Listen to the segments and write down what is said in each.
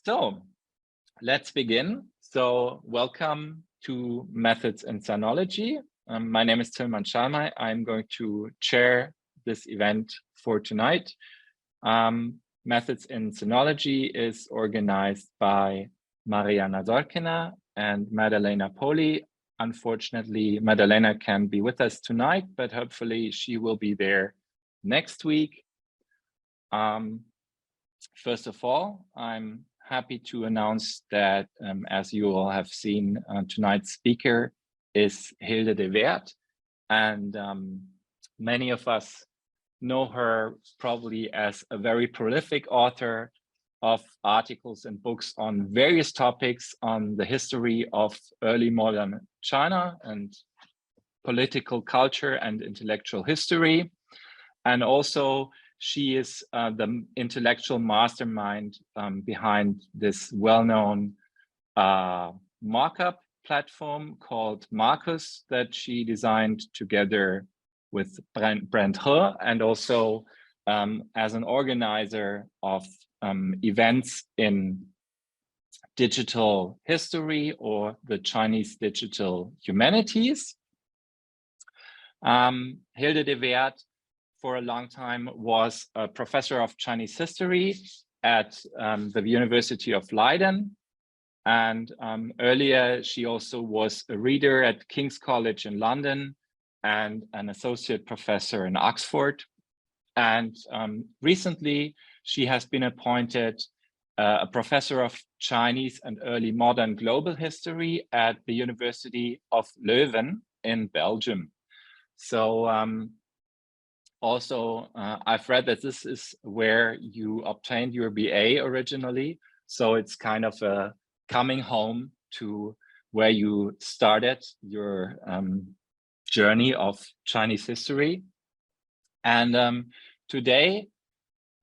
So let's begin. So welcome to Methods in Sinology. My name is Tilman Schalmey. I'm going to chair this event for tonight. Methods in Sinology is organized by Mariana Sorkina and Madalena Poli. Unfortunately, Madalena can be with us tonight, but hopefully she will be there next week. First of all, I'm happy to announce that, as you all have seen, tonight's speaker is Hilde de Weert, and many of us know her probably as a very prolific author of articles and books on various topics on the history of early modern China and political culture and intellectual history. And also she is the intellectual mastermind behind this well-known markup platform called Marcus that she designed together with Brent He, and also as an organizer of events in digital history or the Chinese digital humanities. Hilde de Weert for a long time was a professor of Chinese history at the University of Leiden. And earlier, she also was a reader at King's College in London and an associate professor in Oxford. And recently, she has been appointed a professor of Chinese and early modern global history at the University of Leuven in Belgium. So also, I've read that this is where you obtained your BA originally. So it's kind of a coming home to where you started your journey of Chinese history. And today,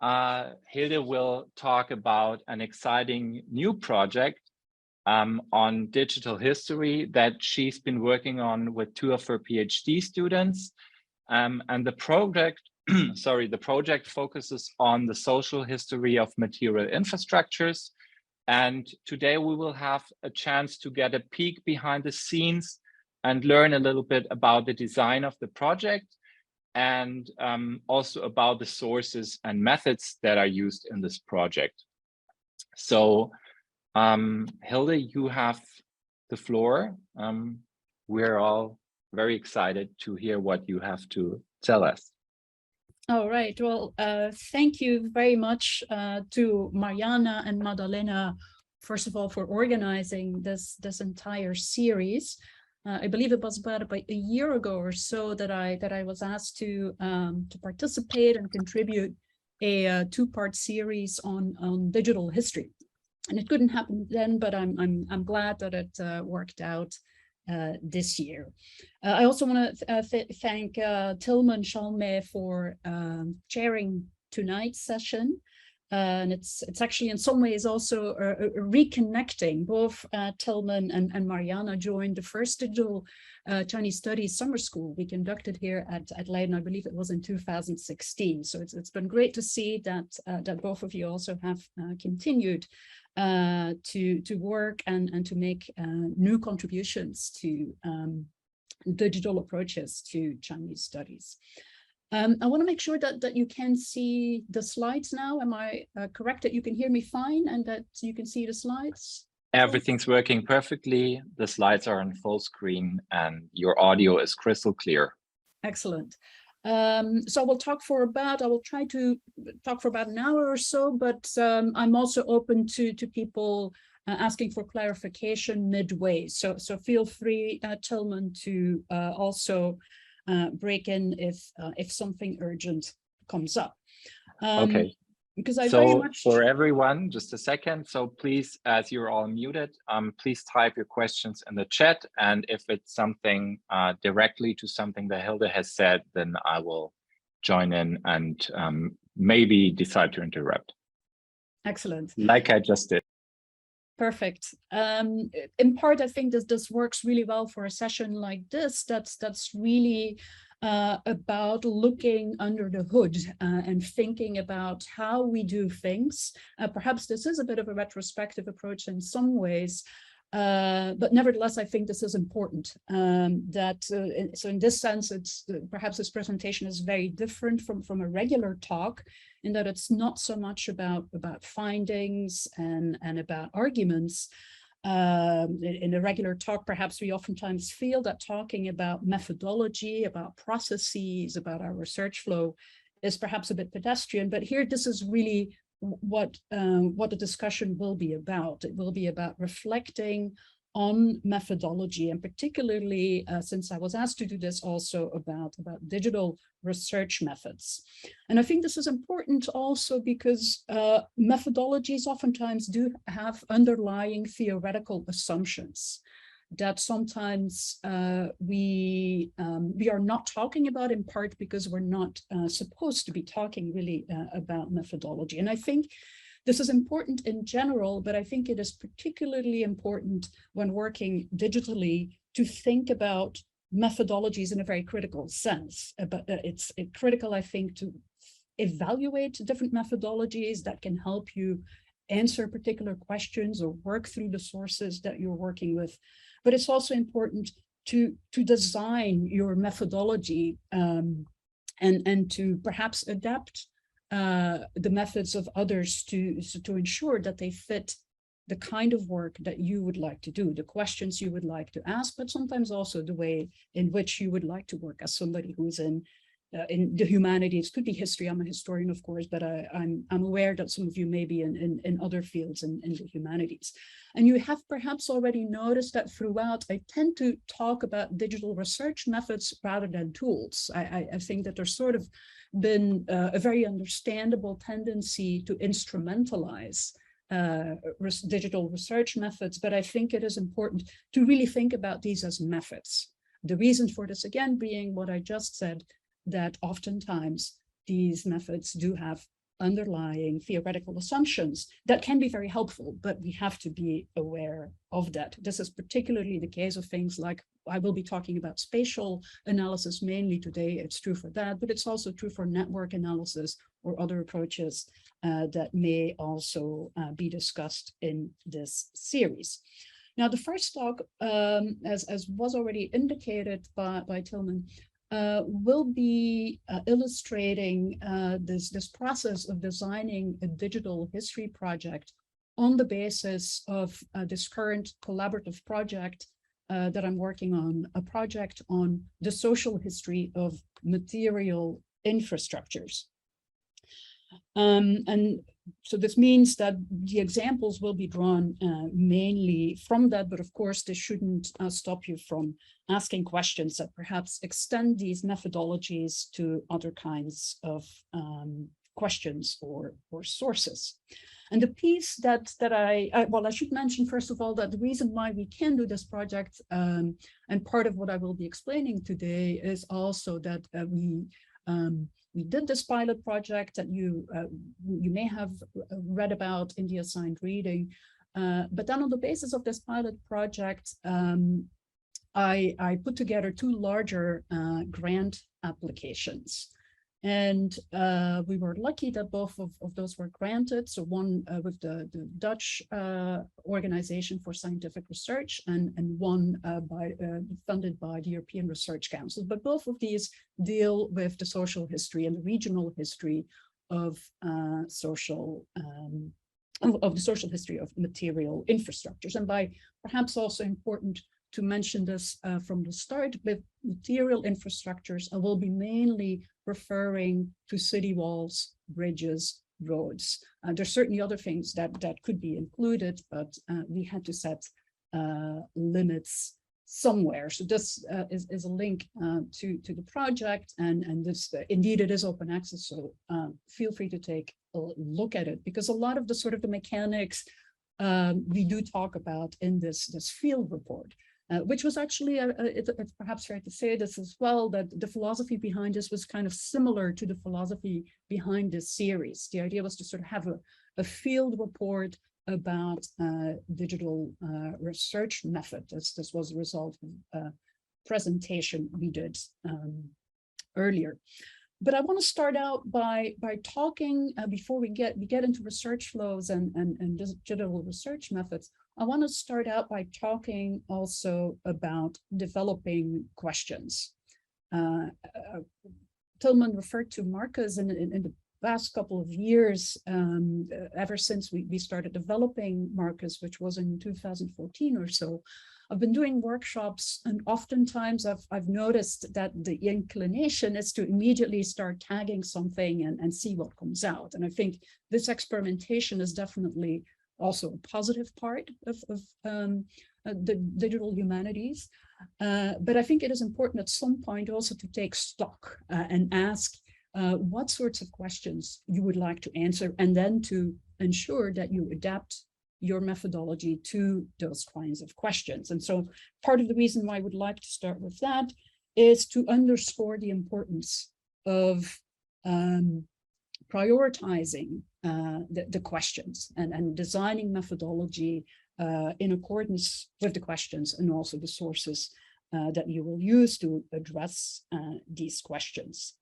Hilde will talk about an exciting new project on digital history that she's been working on with two of her PhD students. And the project, the project focuses on the social history of material infrastructures. And today we will have a chance to get a peek behind the scenes and learn a little bit about the design of the project and also about the sources and methods that are used in this project. So Hilde, you have the floor. We're all very excited to hear what you have to tell us. All right. Well, thank you very much to Mariana and Madalena, first of all, for organizing this entire series. I believe it was about a year ago or so that I was asked to participate and contribute a two-part series on digital history, and it couldn't happen then, but I'm glad that it worked out this year. I also want to thank Tilman Schalmey for chairing tonight's session. And it's actually in some ways also a reconnecting. Both Tilman and Mariana joined the first digital Chinese studies summer school we conducted here at Leiden. I believe it was in 2016. So it's been great to see that both of you also have continued to work and to make new contributions to digital approaches to Chinese studies. I want to make sure that you can see the slides now. Am I correct that you can hear me fine and that you can see the slides? Everything's working perfectly. The slides are on full screen and your audio is crystal clear. Excellent. So I will try to talk for about an hour or so, but I'm also open to people asking for clarification midway. So feel free, Tilman, to also break in if something urgent comes up. Okay. Because I so very much... for everyone, just a second. So please, as you're all muted, please type your questions in the chat. And if it's something directly to something that Hilde has said, then I will join in and maybe decide to interrupt. Excellent. Like I just did. Perfect. In part, I think this works really well for a session like this. That's really about looking under the hood and thinking about how we do things. Perhaps this is a bit of a retrospective approach in some ways, but nevertheless, I think this is important. So in this sense, it's perhaps this presentation is very different from a regular talk, in that it's not so much about findings and about arguments. In a regular talk, perhaps we oftentimes feel that talking about methodology, about processes, about our research flow is perhaps a bit pedestrian, but here this is really what the discussion will be about. It will be about reflecting on methodology, and particularly since I was asked to do this, also about digital research methods. And I think this is important also because methodologies oftentimes do have underlying theoretical assumptions that sometimes we are not talking about, in part because we're not supposed to be talking really about methodology. And I think this is important in general, but I think it is particularly important when working digitally to think about methodologies in a very critical sense. But it's critical, I think, to evaluate different methodologies that can help you answer particular questions or work through the sources that you're working with. But it's also important to design your methodology and to perhaps adapt the methods of others to ensure that they fit the kind of work that you would like to do, the questions you would like to ask, but sometimes also the way in which you would like to work as somebody who's in the humanities. Could be history. I'm a historian, of course, but I'm aware that some of you may be in other fields in the humanities. And you have perhaps already noticed that throughout, I tend to talk about digital research methods rather than tools. I think that there's sort of been a very understandable tendency to instrumentalize digital research methods, but I think it is important to really think about these as methods. The reason for this, again, being what I just said, that oftentimes these methods do have underlying theoretical assumptions that can be very helpful, but we have to be aware of that. This is particularly the case of things like, I will be talking about spatial analysis mainly today. It's true for that, but it's also true for network analysis or other approaches that may also be discussed in this series. Now, the first talk, as was already indicated by Tilman, will be illustrating this process of designing a digital history project on the basis of this current collaborative project that I'm working on, a project on the social history of material infrastructures. And so this means that the examples will be drawn mainly from that, but of course, this shouldn't stop you from asking questions that perhaps extend these methodologies to other kinds of questions or sources. And the piece that I should mention, first of all, that the reason why we can do this project, and part of what I will be explaining today, is also that we did this pilot project that you may have read about in the assigned reading. But then on the basis of this pilot project, I put together two larger grant applications. And we were lucky that both of those were granted. So one with the Dutch Organization for Scientific Research, and one funded by the European Research Council. But both of these deal with the social history and the regional history of the social history of material infrastructures. And by perhaps also important to mention this from the start, with material infrastructures, I will be mainly referring to city walls, bridges, roads. There's certainly other things that could be included, but we had to set limits somewhere. So this is a link to the project, and this indeed it is open access. So feel free to take a look at it, because a lot of the sort of the mechanics we do talk about in this field report. Which was actually, it's perhaps fair to say this as well, that the philosophy behind this was kind of similar to the philosophy behind this series. The idea was to sort of have a field report about digital research method. This was a result of a presentation we did earlier. But I want to start out by talking, before we get into research flows and digital research methods, I want to start out by talking also about developing questions. Tilman referred to Marcus in the past couple of years, ever since we started developing Marcus, which was in 2014 or so. I've been doing workshops, and oftentimes I've noticed that the inclination is to immediately start tagging something and see what comes out. And I think this experimentation is definitely also a positive part of the digital humanities. But I think it is important at some point also to take stock and ask what sorts of questions you would like to answer, and then to ensure that you adapt your methodology to those kinds of questions. And so part of the reason why I would like to start with that is to underscore the importance of prioritizing the questions and designing methodology in accordance with the questions, and also the sources that you will use to address these questions.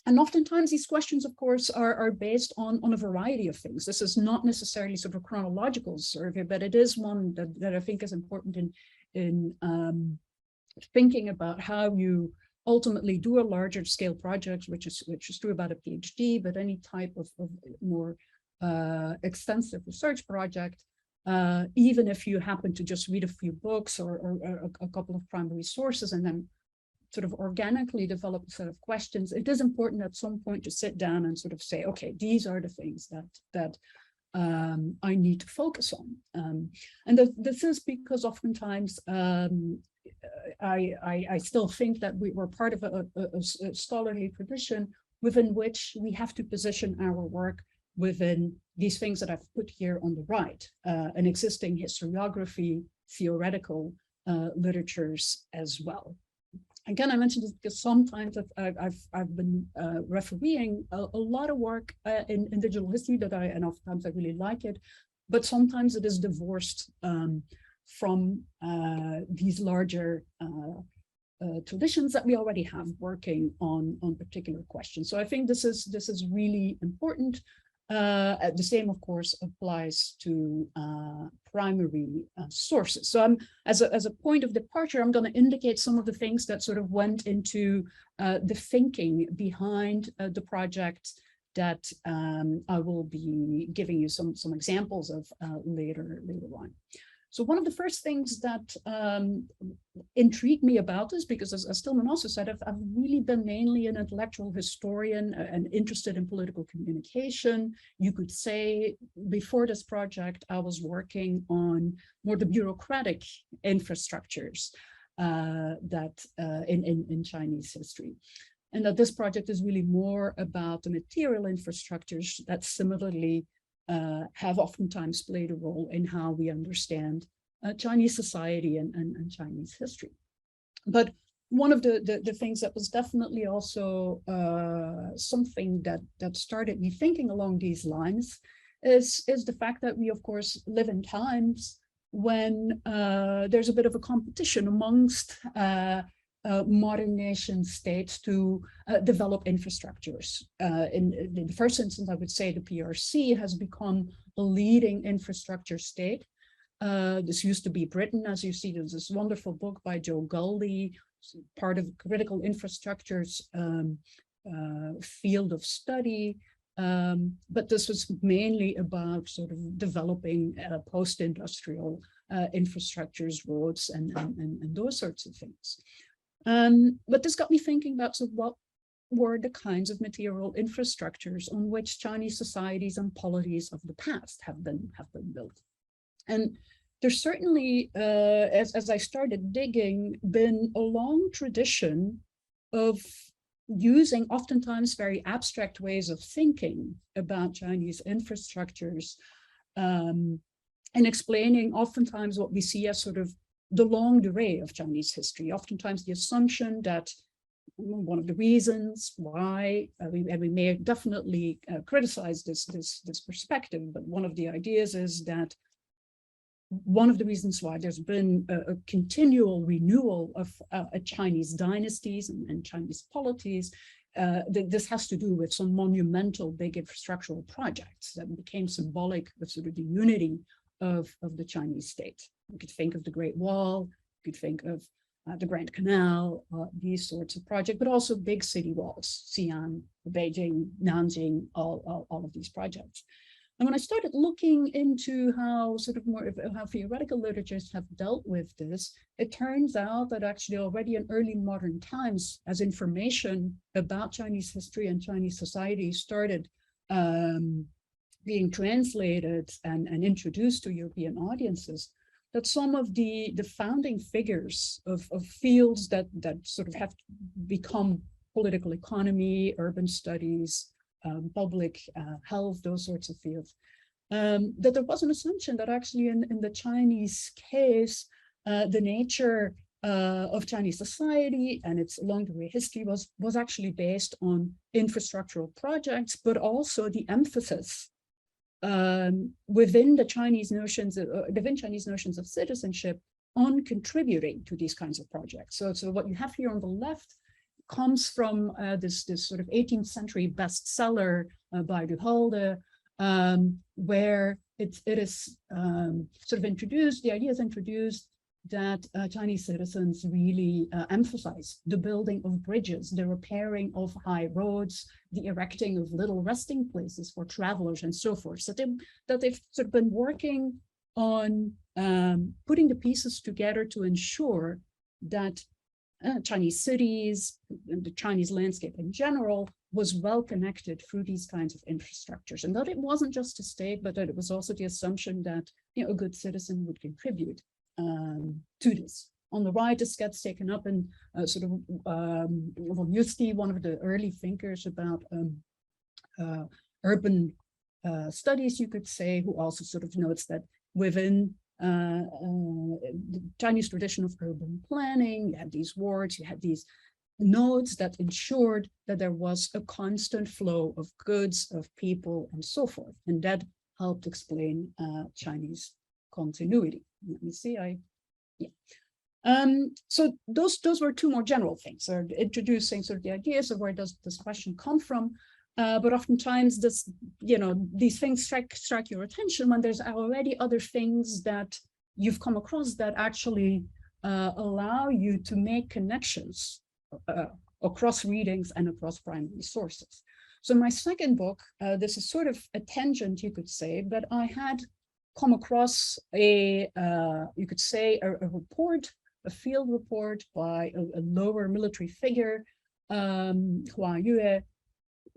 And oftentimes these questions, of course, are based on a variety of things. This is not necessarily sort of a chronological survey, but it is one that I think is important in thinking about how you ultimately do a larger scale project, which is true about a PhD, but any type of more extensive research project, even if you happen to just read a few books or a couple of primary sources and then sort of organically develop a set of questions, it is important at some point to sit down and sort of say, okay, these are the things that I need to focus on. And this is because oftentimes I still think that we're part of a scholarly tradition within which we have to position our work within these things that I've put here on the right, an existing historiography, theoretical literatures as well. Again, I mentioned this because sometimes I've been refereeing a lot of work in digital history and oftentimes I really like it, but sometimes it is divorced from these larger traditions that we already have working on particular questions. So I think this is really important. The same, of course, applies to primary sources. So as a point of departure, I'm going to indicate some of the things that sort of went into the thinking behind the project that I will be giving you some examples of later on. So one of the first things that intrigued me about this, because as Tilman also said, I've really been mainly an intellectual historian and interested in political communication. You could say before this project, I was working on more the bureaucratic infrastructures that in Chinese history. And that this project is really more about the material infrastructures that similarly have oftentimes played a role in how we understand Chinese society and Chinese history. But one of the things that was definitely also something that started me thinking along these lines is the fact that we, of course, live in times when there's a bit of a competition amongst modern nation states to develop infrastructures. In the first instance, I would say the PRC has become a leading infrastructure state. This used to be Britain, as you see. There's this wonderful book by Joe Goldie, part of critical infrastructures field of study. But this was mainly about sort of developing post-industrial infrastructures, roads, and those sorts of things. But this got me thinking about what were the kinds of material infrastructures on which Chinese societies and polities of the past have been built. And there's certainly, as I started digging, been a long tradition of using oftentimes very abstract ways of thinking about Chinese infrastructures and explaining oftentimes what we see as sort of the longue durée of Chinese history. Oftentimes the assumption that one of the reasons why, we may definitely criticize this perspective, but one of the ideas is that one of the reasons why there's been a continual renewal of Chinese dynasties and Chinese polities. This has to do with some monumental big infrastructural projects that became symbolic of sort of the unity of the Chinese state. You could think of the Great Wall, you could think of the Grand Canal, these sorts of projects, but also big city walls, Xi'an, Beijing, Nanjing, all of these projects. And when I started looking into how sort of more how theoretical literatures have dealt with this, it turns out that actually already in early modern times, as information about Chinese history and Chinese society started being translated and introduced to European audiences, that some of the founding figures of fields that sort of have become political economy, urban studies, public health, those sorts of fields, that there was an assumption that actually in the Chinese case, the nature of Chinese society and its long history was actually based on infrastructural projects, but also the emphasis within Chinese notions of citizenship on contributing to these kinds of projects. So what you have here on the left comes from this sort of 18th century bestseller by Du Halde, where it is sort of introduced, the idea is introduced that Chinese citizens really emphasize the building of bridges, the repairing of high roads, the erecting of little resting places for travelers and so forth. So they've sort of been working on putting the pieces together to ensure that Chinese cities and the Chinese landscape in general was well connected through these kinds of infrastructures, and that it wasn't just a state, but that it was also the assumption that a good citizen would contribute to this. On the right, this gets taken up in sort of von Yusti, one of the early thinkers about urban studies, you could say, who also sort of notes that within the Chinese tradition of urban planning, you had these wards, you had these nodes that ensured that there was a constant flow of goods, of people, and so forth. And that helped explain Chinese continuity. Let me see, so those were two more general things, or introducing sort of the ideas of where does this question come from. But oftentimes these things strike your attention when there's already other things that you've come across that actually allow you to make connections across readings and across primary sources. So my second book, this is sort of a tangent, you could say, but I had come across you could say, a report, a field report by a lower military figure, Hua Yue,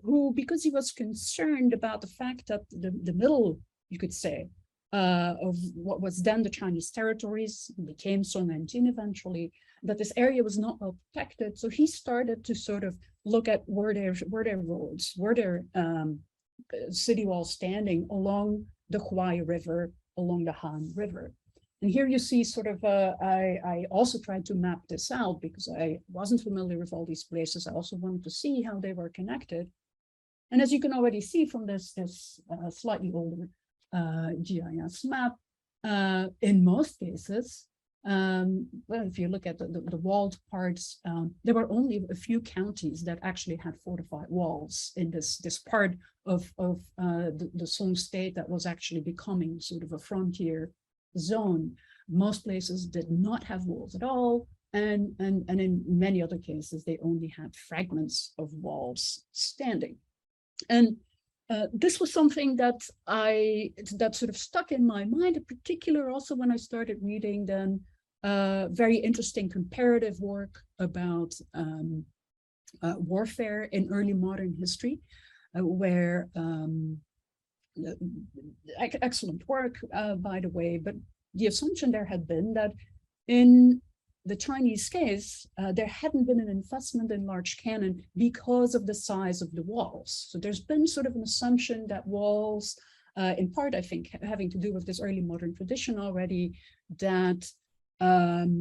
who, because he was concerned about the fact that the middle, you could say, of what was then the Chinese territories, became Song and Jin eventually, that this area was not well protected. So he started to sort of look at were there roads, were there city walls standing along the Huai River, along the Han River. And here you see sort of, I also tried to map this out because I wasn't familiar with all these places. I also wanted to see how they were connected. And as you can already see from this slightly older GIS map, in most cases, well, if you look at the walled parts, there were only a few counties that actually had fortified walls in this part of the Song state that was actually becoming sort of a frontier zone. Most places did not have walls at all, and in many other cases, they only had fragments of walls standing. And this was something that sort of stuck in my mind, in particular also when I started reading then very interesting comparative work about warfare in early modern history, where excellent work, by the way, but the assumption there had been that in the Chinese case, there hadn't been an investment in large cannon because of the size of the walls. So there's been sort of an assumption that walls, in part, I think, having to do with this early modern tradition already, that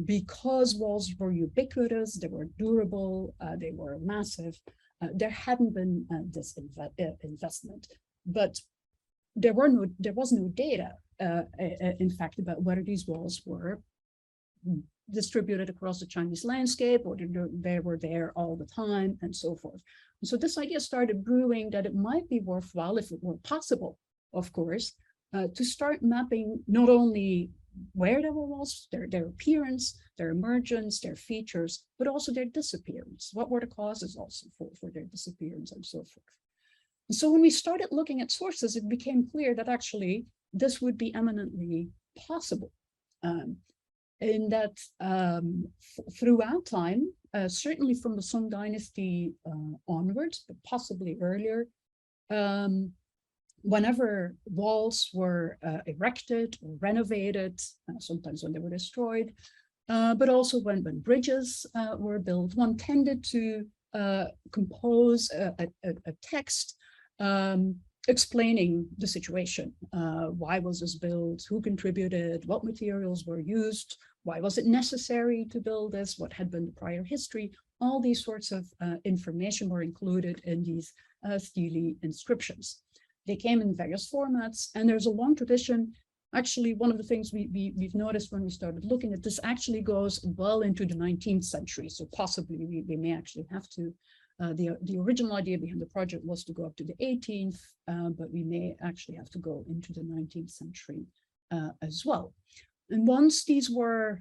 because walls were ubiquitous, they were durable, they were massive, there hadn't been this investment. But there was no data, in fact, about whether these walls were distributed across the Chinese landscape, or they were there all the time, and so forth. And so this idea started brewing that it might be worthwhile, if it were possible, of course, to start mapping not only where there were walls, their appearance, their emergence, their features, but also their disappearance. What were the causes also for their disappearance, and so forth. And so when we started looking at sources, it became clear that actually this would be eminently possible. In that throughout time, certainly from the Song Dynasty onwards, but possibly earlier, whenever walls were erected or renovated, sometimes when they were destroyed, but also when bridges were built, one tended to compose a text explaining the situation. Why was this built? Who contributed? What materials were used? Why was it necessary to build this? What had been the prior history? All these sorts of information were included in these stele inscriptions. They came in various formats, and there's a long tradition. Actually, one of the things we've noticed when we started looking at this actually goes well into the 19th century. So possibly we may actually have to, the original idea behind the project was to go up to the 18th, but we may actually have to go into the 19th century as well. And once these were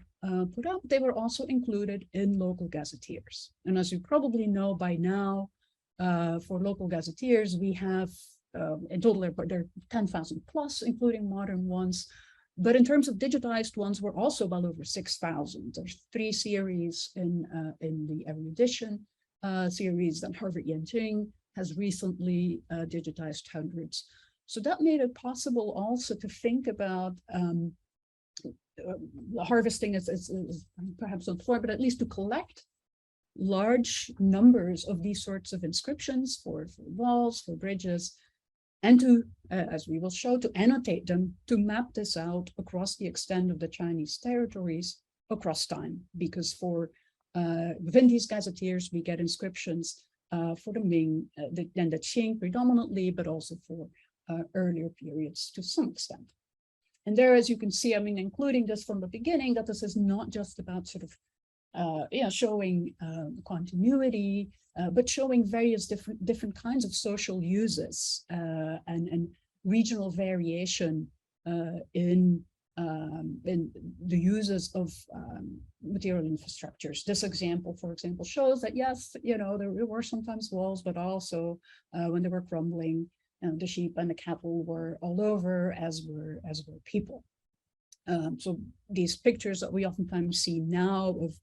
put up, they were also included in local gazetteers. And as you probably know by now, for local gazetteers, we have in total, there are 10,000 plus, including modern ones. But in terms of digitized ones, we're also well over 6,000. There's 3 series in the erudition series that Harvard Yenching has recently digitized hundreds. So that made it possible also to think about harvesting is perhaps not for, but at least to collect large numbers of these sorts of inscriptions for walls, for bridges, and to, as we will show, to annotate them, to map this out across the extent of the Chinese territories across time. Because for within these gazetteers, we get inscriptions for the Ming, then the Qing predominantly, but also for earlier periods to some extent. And there, as you can see, I mean, including this from the beginning, that this is not just about sort of showing continuity, but showing various different kinds of social uses and regional variation in the uses of material infrastructures. This example, for example, shows that yes, there were sometimes walls, but also when they were crumbling, the sheep and the cattle were all over, as were people. So these pictures that we oftentimes see now of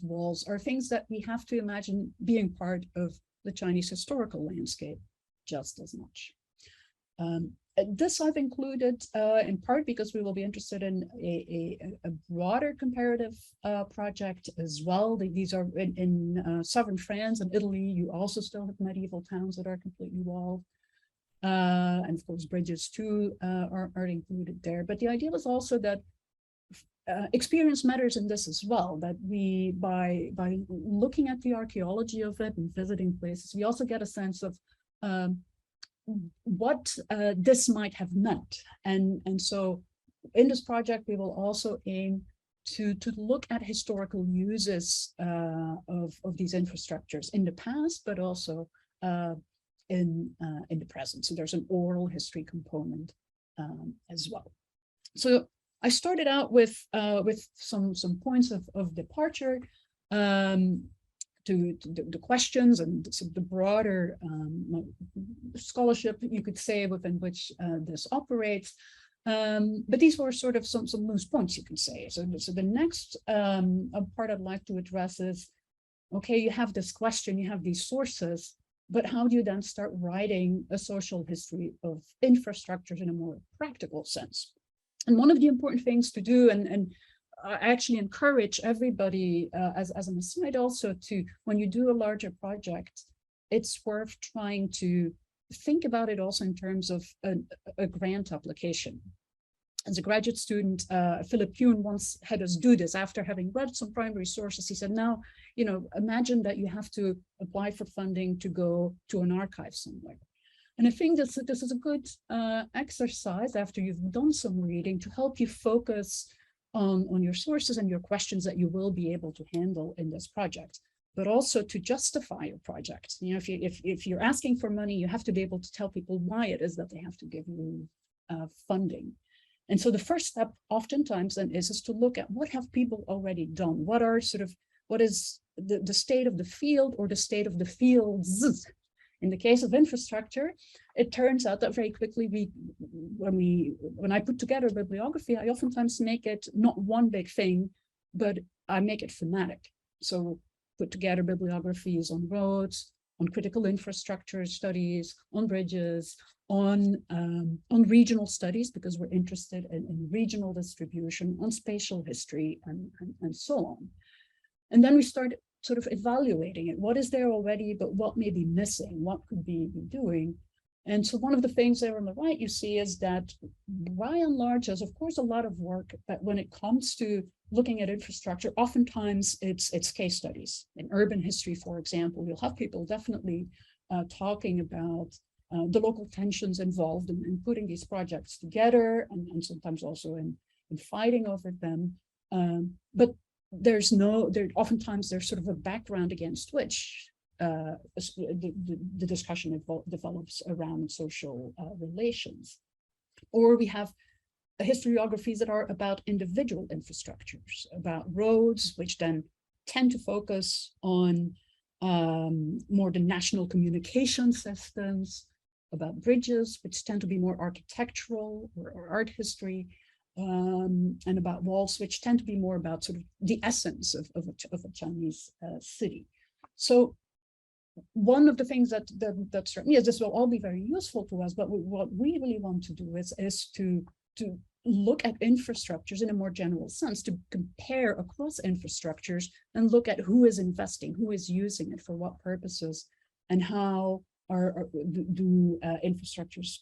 walls are things that we have to imagine being part of the Chinese historical landscape just as much. This I've included in part because we will be interested in a broader comparative project as well. These are in southern France and Italy. You also still have medieval towns that are completely walled. And of course, bridges too are included there. But the idea was also that experience matters in this as well, that we, by looking at the archaeology of it and visiting places, we also get a sense of what this might have meant. And so in this project, we will also aim to look at historical uses of these infrastructures in the past, but also in the present. So there's an oral history component as well. So I started out with some points of departure to the questions and the broader scholarship, you could say, within which this operates. But these were sort of some loose points, you can say. So the next part I'd like to address is, okay, you have this question, you have these sources, but how do you then start writing a social history of infrastructures in a more practical sense? And one of the important things to do, and I actually encourage everybody, as an aside also, to, when you do a larger project, it's worth trying to think about it also in terms of a grant application. As a graduate student, Philip Kuhn once had us do this after having read some primary sources. He said, now, imagine that you have to apply for funding to go to an archive somewhere. And I think this is a good exercise after you've done some reading to help you focus on your sources and your questions that you will be able to handle in this project, but also to justify your project. You know, if you're asking for money, you have to be able to tell people why it is that they have to give you funding. And so the first step oftentimes then is to look at what have people already done? What is the state of the field or the state of the fields? In the case of infrastructure, it turns out that very quickly when I put together bibliography, I oftentimes make it not one big thing, but I make it thematic. So put together bibliographies on roads, on critical infrastructure studies, on bridges, on regional studies, because we're interested in regional distribution, on spatial history, and so on. And then we start sort of evaluating it. What is there already, but what may be missing? What could be doing? And so one of the things there on the right you see is that by and large, there's of course a lot of work, but when it comes to looking at infrastructure, oftentimes it's case studies. In urban history, for example, you'll have people definitely talking about the local tensions involved in putting these projects together, and sometimes also in fighting over them. But oftentimes there's sort of a background against which the discussion develops around social relations. Or we have historiographies that are about individual infrastructures, about roads, which then tend to focus on more the national communication systems, about bridges, which tend to be more architectural or art history, and about walls, which tend to be more about sort of the essence of a Chinese city. So one of the things that struck me is this will all be very useful to us, but what we really want to do is to look at infrastructures in a more general sense, to compare across infrastructures and look at who is investing, who is using it for what purposes, and how do infrastructures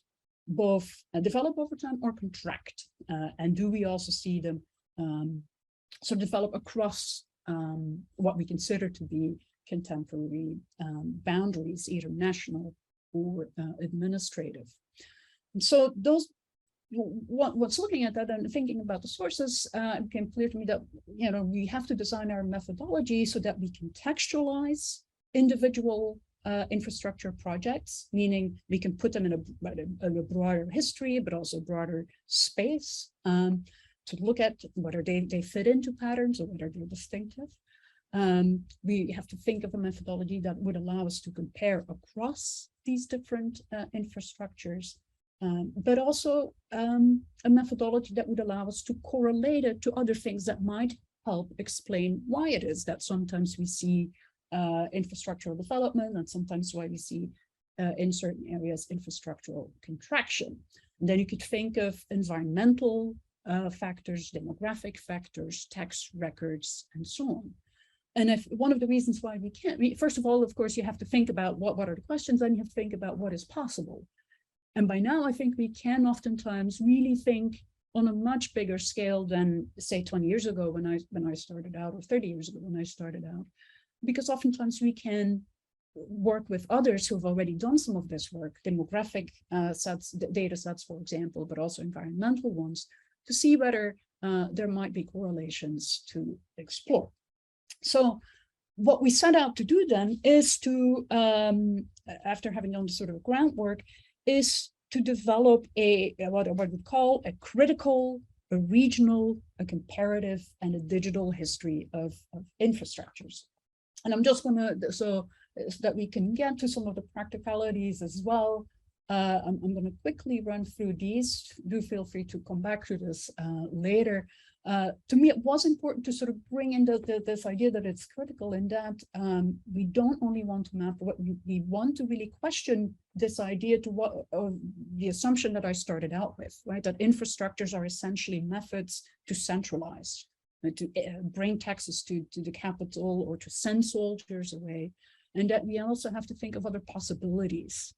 both develop over time or contract, and do we also see them sort of develop across what we consider to be contemporary boundaries, either national or administrative. And so those, what's looking at that and thinking about the sources, it became clear to me that, you know, we have to design our methodology so that we contextualize individual infrastructure projects, meaning we can put them in a broader history, but also broader space, to look at whether they fit into patterns or whether they're distinctive. We have to think of a methodology that would allow us to compare across these different infrastructures, but also a methodology that would allow us to correlate it to other things that might help explain why it is that sometimes we see infrastructural development, and sometimes why we see in certain areas infrastructural contraction. And then you could think of environmental factors, demographic factors, tax records, and so on. And if one of the reasons why we can't, first of all, of course, you have to think about what are the questions, then you have to think about what is possible. And by now, I think we can oftentimes really think on a much bigger scale than, say, 20 years ago when I started out, or 30 years ago when I started out, because oftentimes we can work with others who have already done some of this work, demographic data sets, for example, but also environmental ones, to see whether there might be correlations to explore. So what we set out to do then is to, after having done sort of groundwork, is to develop what we call a critical, a regional, a comparative, and a digital history of infrastructures. And I'm just going to, so that we can get to some of the practicalities as well, I'm going to quickly run through these. Do feel free to come back to this later. To me, it was important to sort of bring in this idea that it's critical in that we don't only want to map what we want to really question this idea to what the assumption that I started out with, right? That infrastructures are essentially methods to centralize, to bring taxes to the capital or to send soldiers away. And that we also have to think of other possibilities,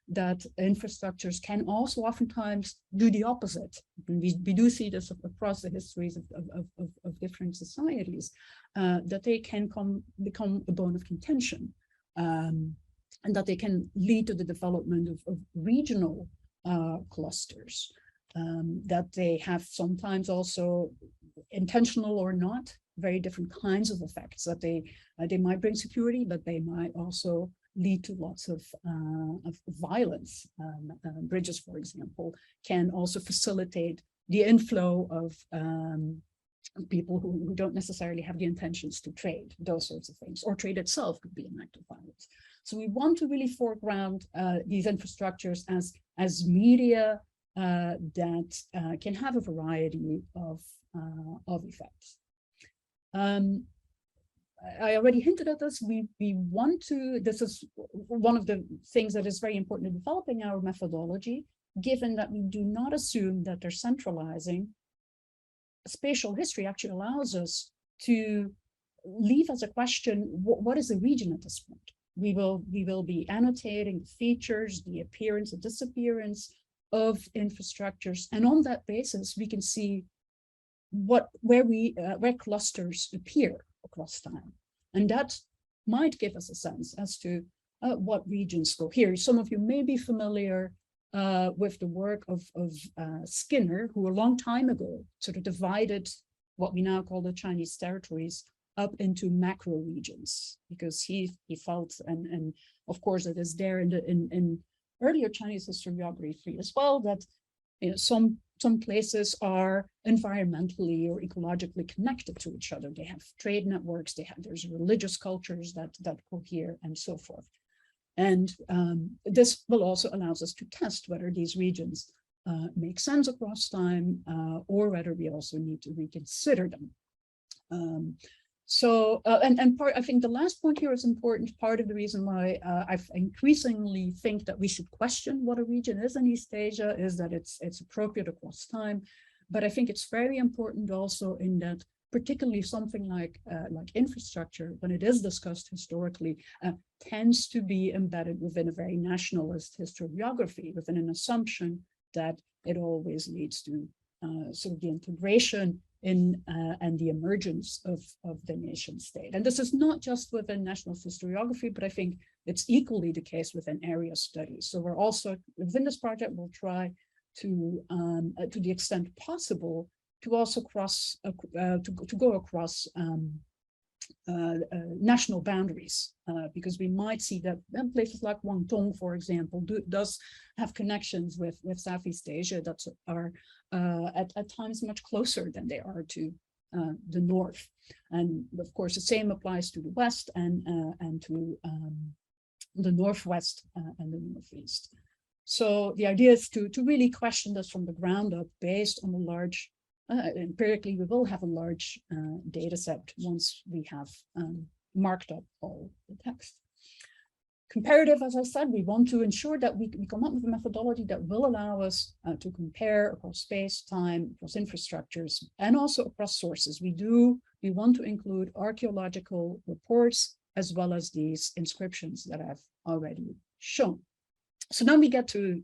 that infrastructures can also oftentimes do the opposite. And we do see this across the histories of different societies, that they can become a bone of contention. and that they can lead to the development of regional clusters, that they have sometimes also intentional or not, very different kinds of effects, that they might bring security, but they might also lead to lots of violence. Bridges, for example, can also facilitate the inflow of people who don't necessarily have the intentions to trade, those sorts of things, or trade itself could be an act of violence. So we want to really foreground these infrastructures as media that can have a variety of effects. I already hinted at this. We want to, this is one of the things that is very important in developing our methodology, given that we do not assume that they're centralizing. Spatial history actually allows us to leave as a question, what is the region at this point? We will be annotating the features, the appearance and disappearance of infrastructures, and on that basis, we can see where clusters appear across time, and that might give us a sense as to what regions go here. Some of you may be familiar with the work of Skinner, who a long time ago sort of divided what we now call the Chinese territories up into macro regions, because he felt, and of course it is there in earlier Chinese historiography as well, that some places are environmentally or ecologically connected to each other. They have trade networks, there's religious cultures that cohere, and so forth. And this will also allow us to test whether these regions make sense across time, or whether we also need to reconsider them. I think the last point here is important. Part of the reason why I increasingly think that we should question what a region is in East Asia is that it's appropriate across time. But I think it's very important also in that, particularly something like infrastructure, when it is discussed historically, tends to be embedded within a very nationalist historiography, within an assumption that it always leads to sort of the integration in and the emergence of the nation state. And this is not just within nationalist historiography, but I think it's equally the case within area studies. So we're also, within this project, we'll try to the extent possible, to also go across national boundaries, because we might see that places like Guangdong, for example, does have connections with Southeast Asia that are at times much closer than they are to the north. And of course, the same applies to the west and to the northwest and the northeast. So the idea is to really question this from the ground up, based on a large, empirically, we will have a large data set once we have marked up all the text. Comparative, as I said, we want to ensure that we come up with a methodology that will allow us to compare across space, time, across infrastructures, and also across sources. We want to include archaeological reports as well as these inscriptions that I've already shown. So now we get to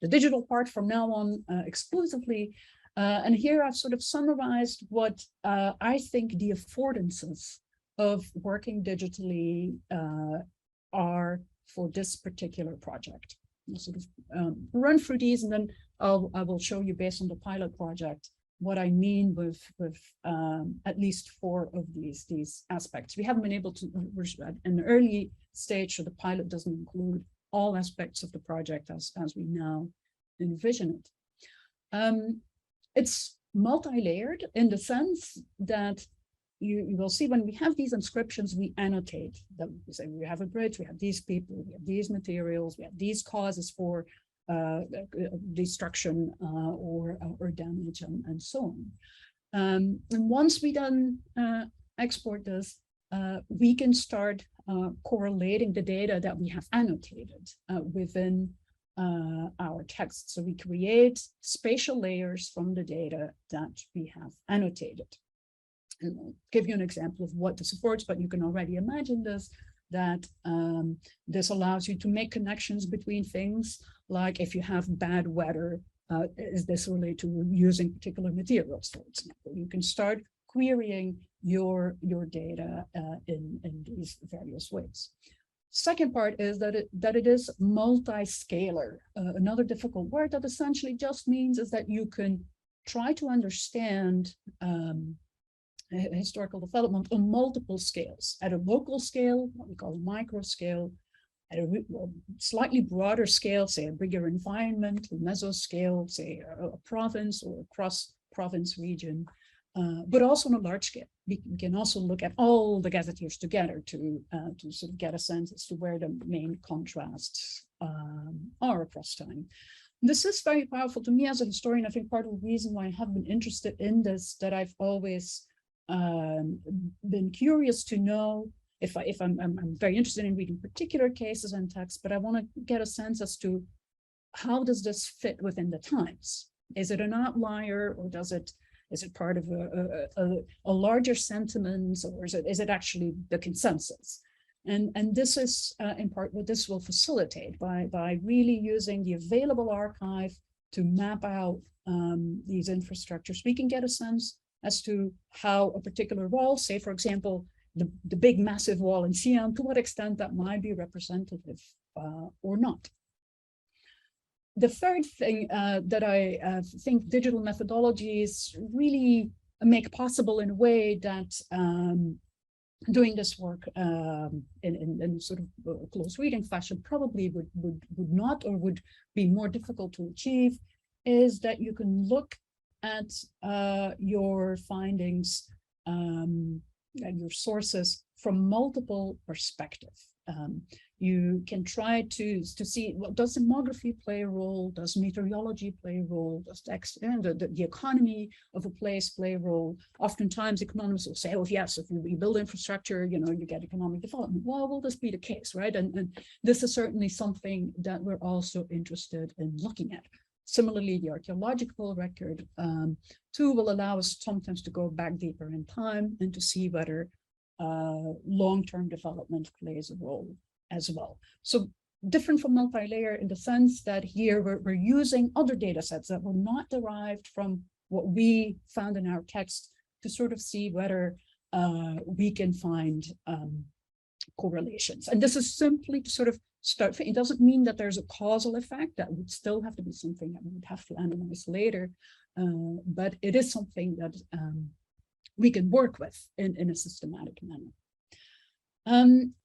the digital part from now on exclusively. And here I've sort of summarized what I think the affordances of working digitally are for this particular project. I'll sort of run through these, and then I will show you, based on the pilot project, what I mean with at least 4 of these aspects. We haven't been able to, we're at an early stage, so the pilot doesn't include all aspects of the project as we now envision it. It's multi-layered in the sense that you will see when we have these inscriptions, we annotate them. We say we have a bridge, we have these people, we have these materials, we have these causes for destruction or damage, and so on. And once we then export this, we can start correlating the data that we have annotated within our text. So we create spatial layers from the data that we have annotated. And I'll give you an example of what this supports, but you can already imagine this, that this allows you to make connections between things, like if you have bad weather, is this related to using particular materials, for example. You can start querying your data in these various ways. Second part is that it is multi-scalar. Another difficult word that essentially just means is that you can try to understand historical development on multiple scales. At a local scale, what we call micro scale, at a slightly broader scale, say a bigger environment, a mesoscale, say a province or a cross-province region, but also on a large scale. We can also look at all the gazetteers together to sort of get a sense as to where the main contrasts are across time. This is very powerful to me as a historian. I think part of the reason why I have been interested in this, that I've always been curious to know if I'm very interested in reading particular cases and texts, but I want to get a sense as to how does this fit within the times? Is it an outlier, or is it part of a larger sentiment, or is it actually the consensus? And this is in part what this will facilitate by really using the available archive to map out these infrastructures. We can get a sense as to how a particular wall, say for example, the big massive wall in Xi'an, to what extent that might be representative or not. The third thing that I think digital methodologies really make possible in a way that doing this work in sort of close reading fashion probably would not, or would be more difficult to achieve, is that you can look at your findings and your sources from multiple perspectives. You can try to see, well, does demography play a role? Does meteorology play a role? Does the economy of a place play a role? Oftentimes economists will say, oh yes, if we build infrastructure, you get economic development. Well, will this be the case, right? And this is certainly something that we're also interested in looking at. Similarly, the archaeological record too will allow us sometimes to go back deeper in time and to see whether long-term development plays a role as well. So different from multi-layer in the sense that here we're using other data sets that were not derived from what we found in our text to sort of see whether we can find correlations. And this is simply to sort of start. It doesn't mean that there's a causal effect. That would still have to be something that we would have to analyze later. But it is something that we can work with in a systematic manner.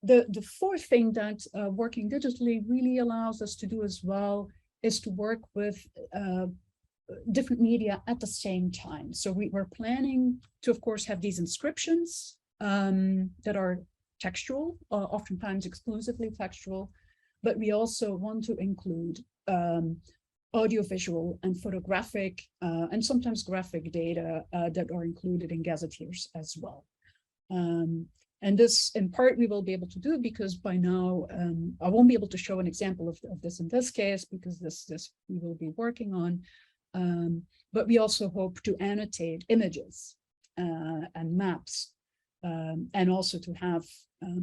The fourth thing that working digitally really allows us to do as well is to work with different media at the same time. So we're planning to, of course, have these inscriptions that are textual, oftentimes exclusively textual, but we also want to include audiovisual and photographic and sometimes graphic data that are included in gazetteers as well. And this, in part, we will be able to do because by now, I won't be able to show an example of this in this case, because this we will be working on. But we also hope to annotate images and maps, and also to have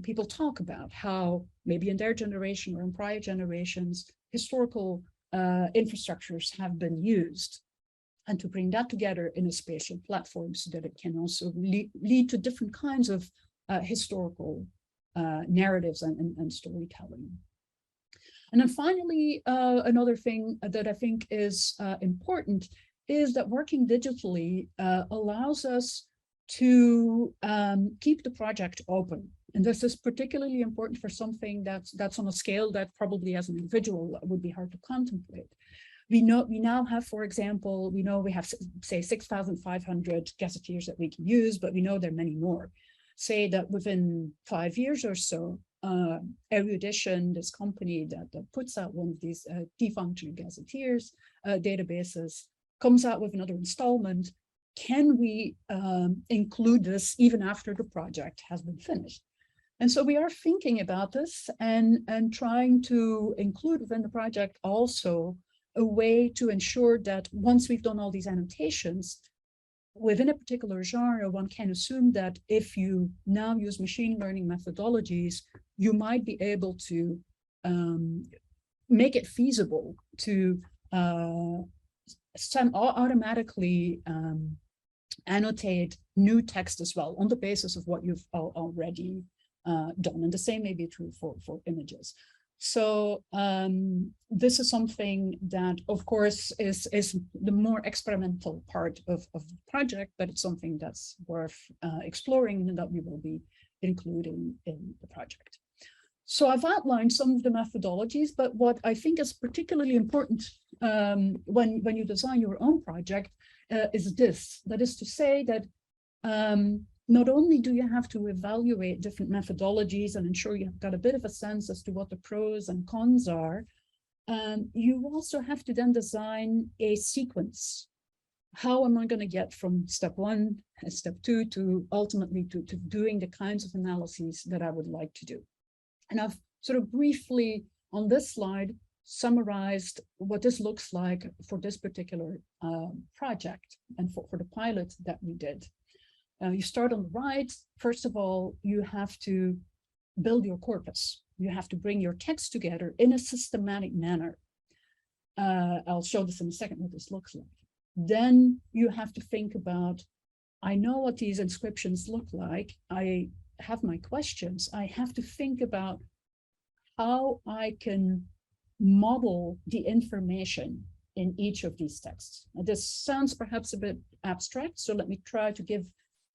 people talk about how maybe in their generation or in prior generations, historical infrastructures have been used, and to bring that together in a spatial platform so that it can also lead to different kinds of historical narratives and storytelling. And then finally, another thing that I think is important is that working digitally allows us to keep the project open. And this is particularly important for something that's on a scale that probably as an individual would be hard to contemplate. We now have, for example, we have, say, 6,500 gazetteers that we can use, but we know there are many more. Say that within 5 years or so, Erudition, this company that puts out one of these defunctional gazetteers databases, comes out with another installment. Can we include this even after the project has been finished? And so we are thinking about this and trying to include within the project also a way to ensure that once we've done all these annotations, within a particular genre, one can assume that if you now use machine learning methodologies, you might be able to make it feasible to automatically annotate new text as well on the basis of what you've already done. And the same may be true for images. So this is something that, of course, is the more experimental part of the project, but it's something that's worth exploring and that we will be including in the project. So I've outlined some of the methodologies, but what I think is particularly important when you design your own project is this. That is to say that not only do you have to evaluate different methodologies and ensure you've got a bit of a sense as to what the pros and cons are, you also have to then design a sequence. How am I going to get from step 1 and step 2 to ultimately to doing the kinds of analyses that I would like to do? And I've sort of briefly on this slide summarized what this looks like for this particular project and for the pilot that we did. You start on the right. First of all, you have to build your corpus. You have to bring your text together in a systematic manner. I'll show this in a second what this looks like. Then you have to think about, I know what these inscriptions look like. I have my questions. I have to think about how I can model the information in each of these texts. Now, this sounds perhaps a bit abstract, so let me try to give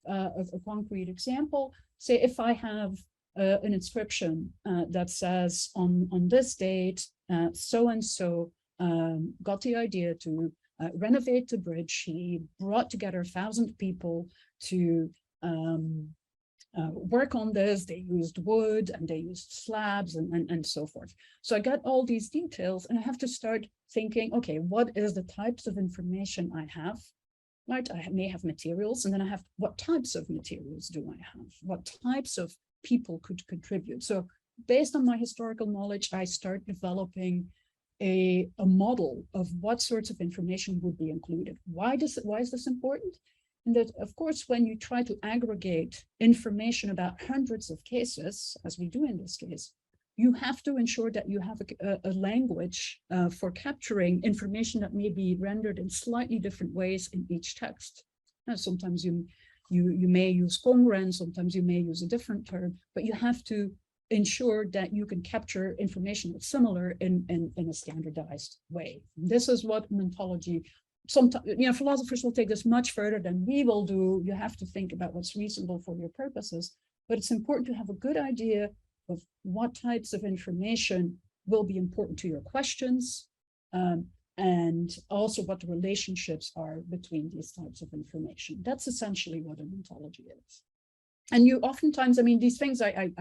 a concrete example. Say if I have an inscription that says on this date, so-and-so got the idea to renovate the bridge. He brought together 1,000 people to work on this. They used wood and they used slabs and so forth. So I got all these details and I have to start thinking, okay, what is the types of information I have? Right, I may have materials, and then I have what types of materials do I have? What types of people could contribute? So based on my historical knowledge, I start developing a model of what sorts of information would be included. Why is this important? And that, of course, when you try to aggregate information about hundreds of cases, as we do in this case, you have to ensure that you have a language for capturing information that may be rendered in slightly different ways in each text. Sometimes you may use congruent, sometimes you may use a different term, but you have to ensure that you can capture information that's similar in a standardized way. This is what ontology, sometimes, philosophers will take this much further than we will do. You have to think about what's reasonable for your purposes, but it's important to have a good idea of what types of information will be important to your questions, and also what the relationships are between these types of information. That's essentially what an ontology is. And you oftentimes, these things, I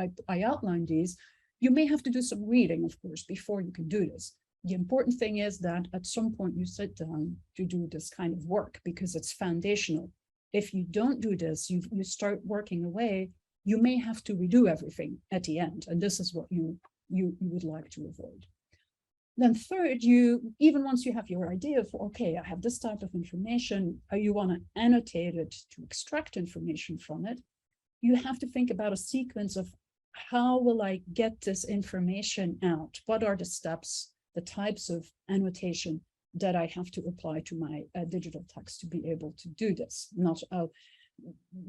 outlined these, you may have to do some reading, of course, before you can do this. The important thing is that at some point you sit down to do this kind of work because it's foundational. If you don't do this, you start working away, you may have to redo everything at the end. And this is what you would like to avoid. Then third, even once you have your idea of, okay, I have this type of information, you want to annotate it to extract information from it, you have to think about a sequence of how will I get this information out? What are the steps, the types of annotation that I have to apply to my digital text to be able to do this? Not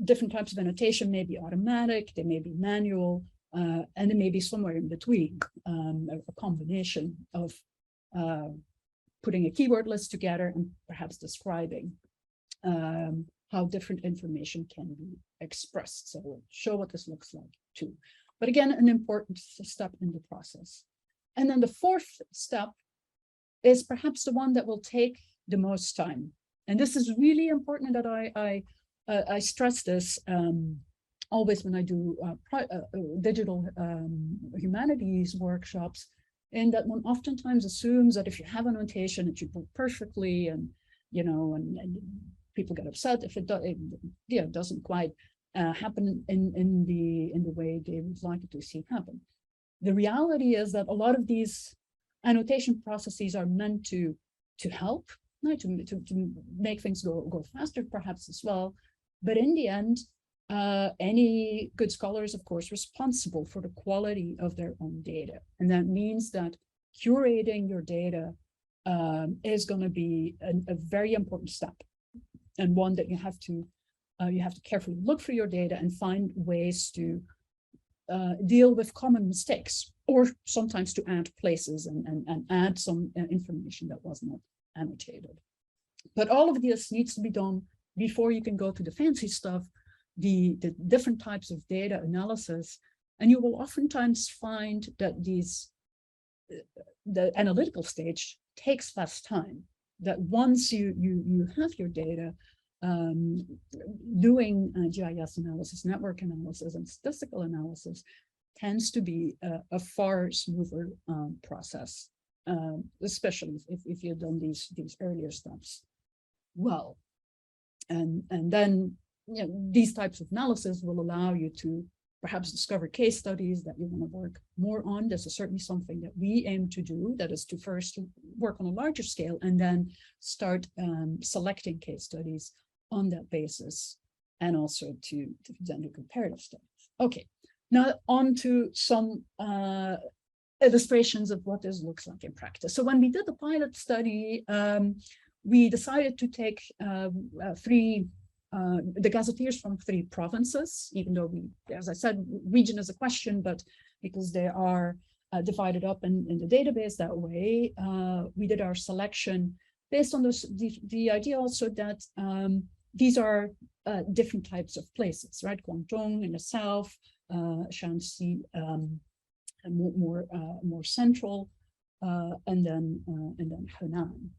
different types of annotation may be automatic, they may be manual, and they may be somewhere in between, a combination of putting a keyword list together and perhaps describing how different information can be expressed. So we'll show what this looks like too. But again, an important step in the process. And then the fourth step is perhaps the one that will take the most time. And this is really important that I stress this always when I do digital humanities workshops, and that one oftentimes assumes that if you have annotation, it should work perfectly, and and people get upset if it doesn't quite happen in the way they would like it to see happen. The reality is that a lot of these annotation processes are meant to help, to make things go faster, perhaps as well. But in the end, any good scholar is, of course, responsible for the quality of their own data. And that means that curating your data is going to be a very important step, and one that you have to carefully look for your data and find ways to deal with common mistakes, or sometimes to add places and add some information that was not annotated. But all of this needs to be done before you can go to the fancy stuff, the different types of data analysis. And you will oftentimes find that the analytical stage takes less time, that once you have your data, doing GIS analysis, network analysis, and statistical analysis tends to be a far smoother process, especially if you've done these earlier steps well. And then these types of analysis will allow you to perhaps discover case studies that you want to work more on. This is certainly something that we aim to do, that is to first work on a larger scale and then start selecting case studies on that basis, and also to then do comparative studies. Okay, now on to some illustrations of what this looks like in practice. So when we did the pilot study, we decided to take the gazetteers from 3 provinces, even though as I said, region is a question, but because they are divided up in the database that way, we did our selection based on the idea also that these are different types of places, right? Guangdong in the south, Shanxi more central, and then Henan.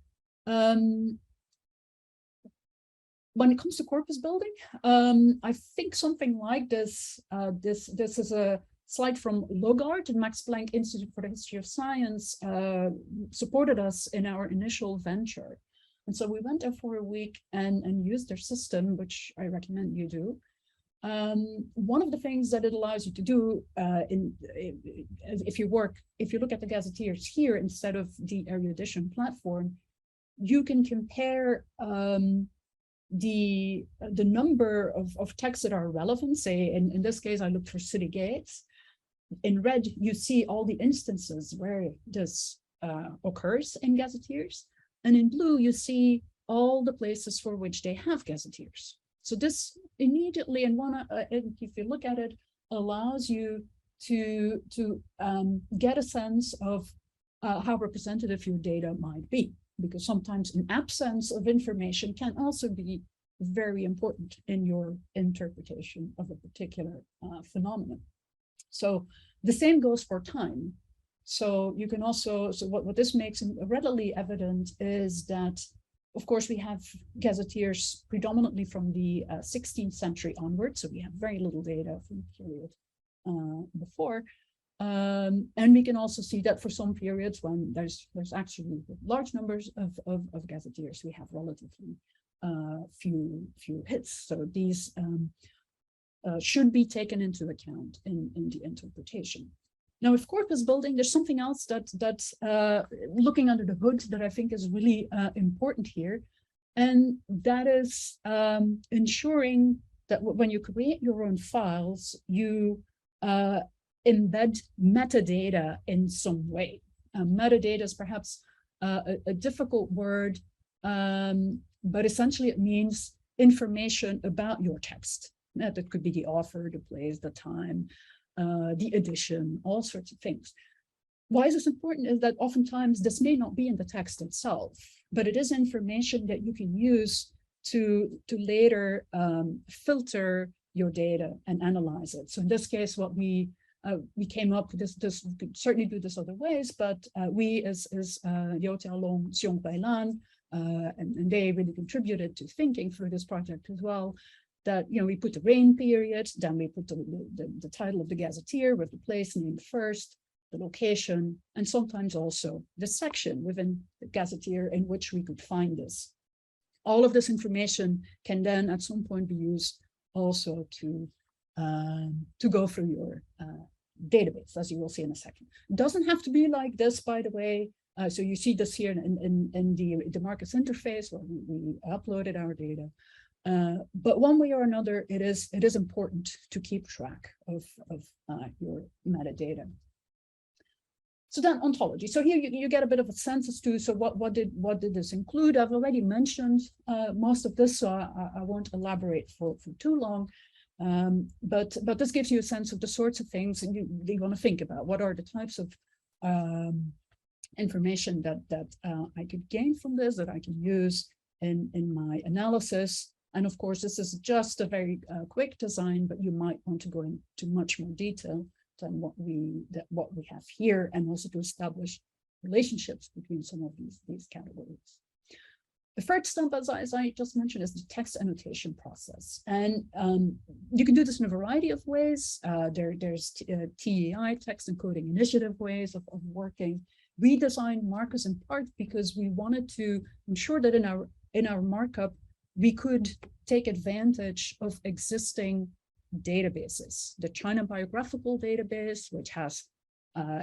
When it comes to corpus building, I think something like this. This is a slide from Logard, and Max Planck Institute for the History of Science supported us in our initial venture. And so we went there for a week and used their system, which I recommend you do. One of the things that it allows you to do if you look at the gazetteers here instead of the erudition platform, you can compare the number of texts that are relevant. Say in this case, I looked for city gates. In red, you see all the instances where this occurs in gazetteers. And in blue, you see all the places for which they have gazetteers. So this immediately, if you look at it, allows you to get a sense of how representative your data might be, because sometimes an absence of information can also be very important in your interpretation of a particular phenomenon. So the same goes for time. So you can also, what this makes readily evident is that, of course, we have gazetteers predominantly from the 16th century onwards, so we have very little data from the period before. And we can also see that for some periods when there's actually large numbers of gazetteers, we have relatively few hits. So these should be taken into account in the interpretation. Now, with corpus building, there's something else that's looking under the hood that I think is really important here. And that is ensuring that when you create your own files, you embed metadata in some way. Metadata is perhaps a difficult word, but essentially it means information about your text. That could be the author, the place, the time, the edition, all sorts of things. Why is this important is that oftentimes this may not be in the text itself, but it is information that you can use to later filter your data and analyze it. So in this case, what we came up with this, we could certainly do this other ways, but we as Liu Jialong, Xiong Bailan, and they really contributed to thinking through this project as well, that, we put the reign period, then we put the title of the gazetteer with the place named first, the location, and sometimes also the section within the gazetteer in which we could find this. All of this information can then at some point be used also to go through your database, as you will see in a second. It doesn't have to be like this, by the way. So you see this here in the Marcus interface where we uploaded our data. But one way or another, it is important to keep track of your metadata. So then ontology. So here you get a bit of a sense as to, so what did this include? I've already mentioned most of this, so I won't elaborate for too long. But this gives you a sense of the sorts of things you want to think about. What are the types of information that I could gain from this, that I can use in my analysis? And of course, this is just a very quick design, but you might want to go into much more detail than what we have here, and also to establish relationships between some of these categories. The third step, as I just mentioned, is the text annotation process. And you can do this in a variety of ways. There's TEI, text encoding initiative ways of working. We designed Marcus in part because we wanted to ensure that in our markup, we could take advantage of existing databases. The China Biographical Database, which has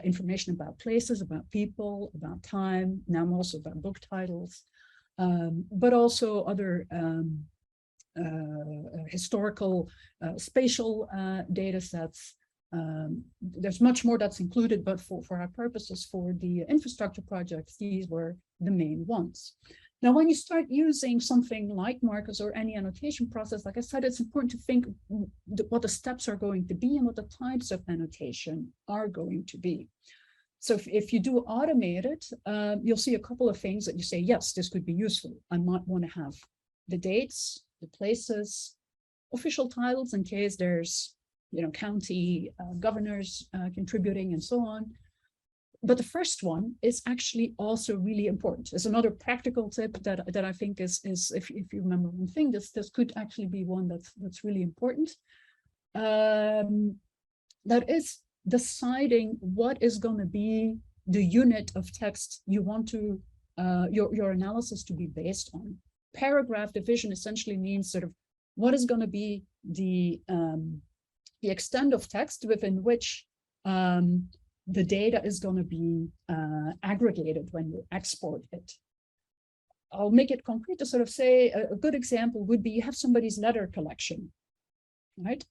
information about places, about people, about time, now also about book titles, but also other historical spatial data sets. There's much more that's included, but for our purposes, for the infrastructure projects, these were the main ones. Now, when you start using something like Marcus or any annotation process, like I said, it's important to think what the steps are going to be and what the types of annotation are going to be. So if you do automate it, you'll see a couple of things that you say, yes, this could be useful. I might want to have the dates, the places, official titles in case there's, county governors contributing and so on. But the first one is actually also really important. There's another practical tip that I think is if you remember one thing, this could actually be one that's really important. That is deciding what is going to be the unit of text you want to your analysis to be based on. Paragraph division essentially means sort of what is going to be the extent of text within which the data is going to be aggregated when you export it. I'll make it concrete to sort of say a good example would be you have somebody's letter collection, right?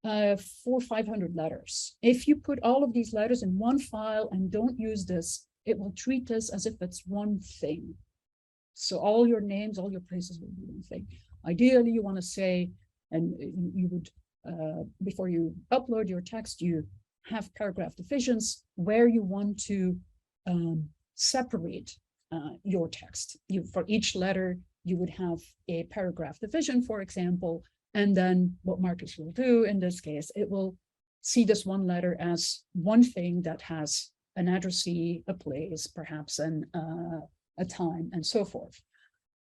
400 or 500 letters. If you put all of these letters in one file and don't use this, it will treat this as if it's one thing. So all your names, all your places will be one thing. Ideally, you want to say, and you would, before you upload your text, you have paragraph divisions where you want to separate your text. For each letter, you would have a paragraph division, for example, and then what Marcus will do in this case, it will see this one letter as one thing that has an addressee, a place, perhaps a time, and so forth.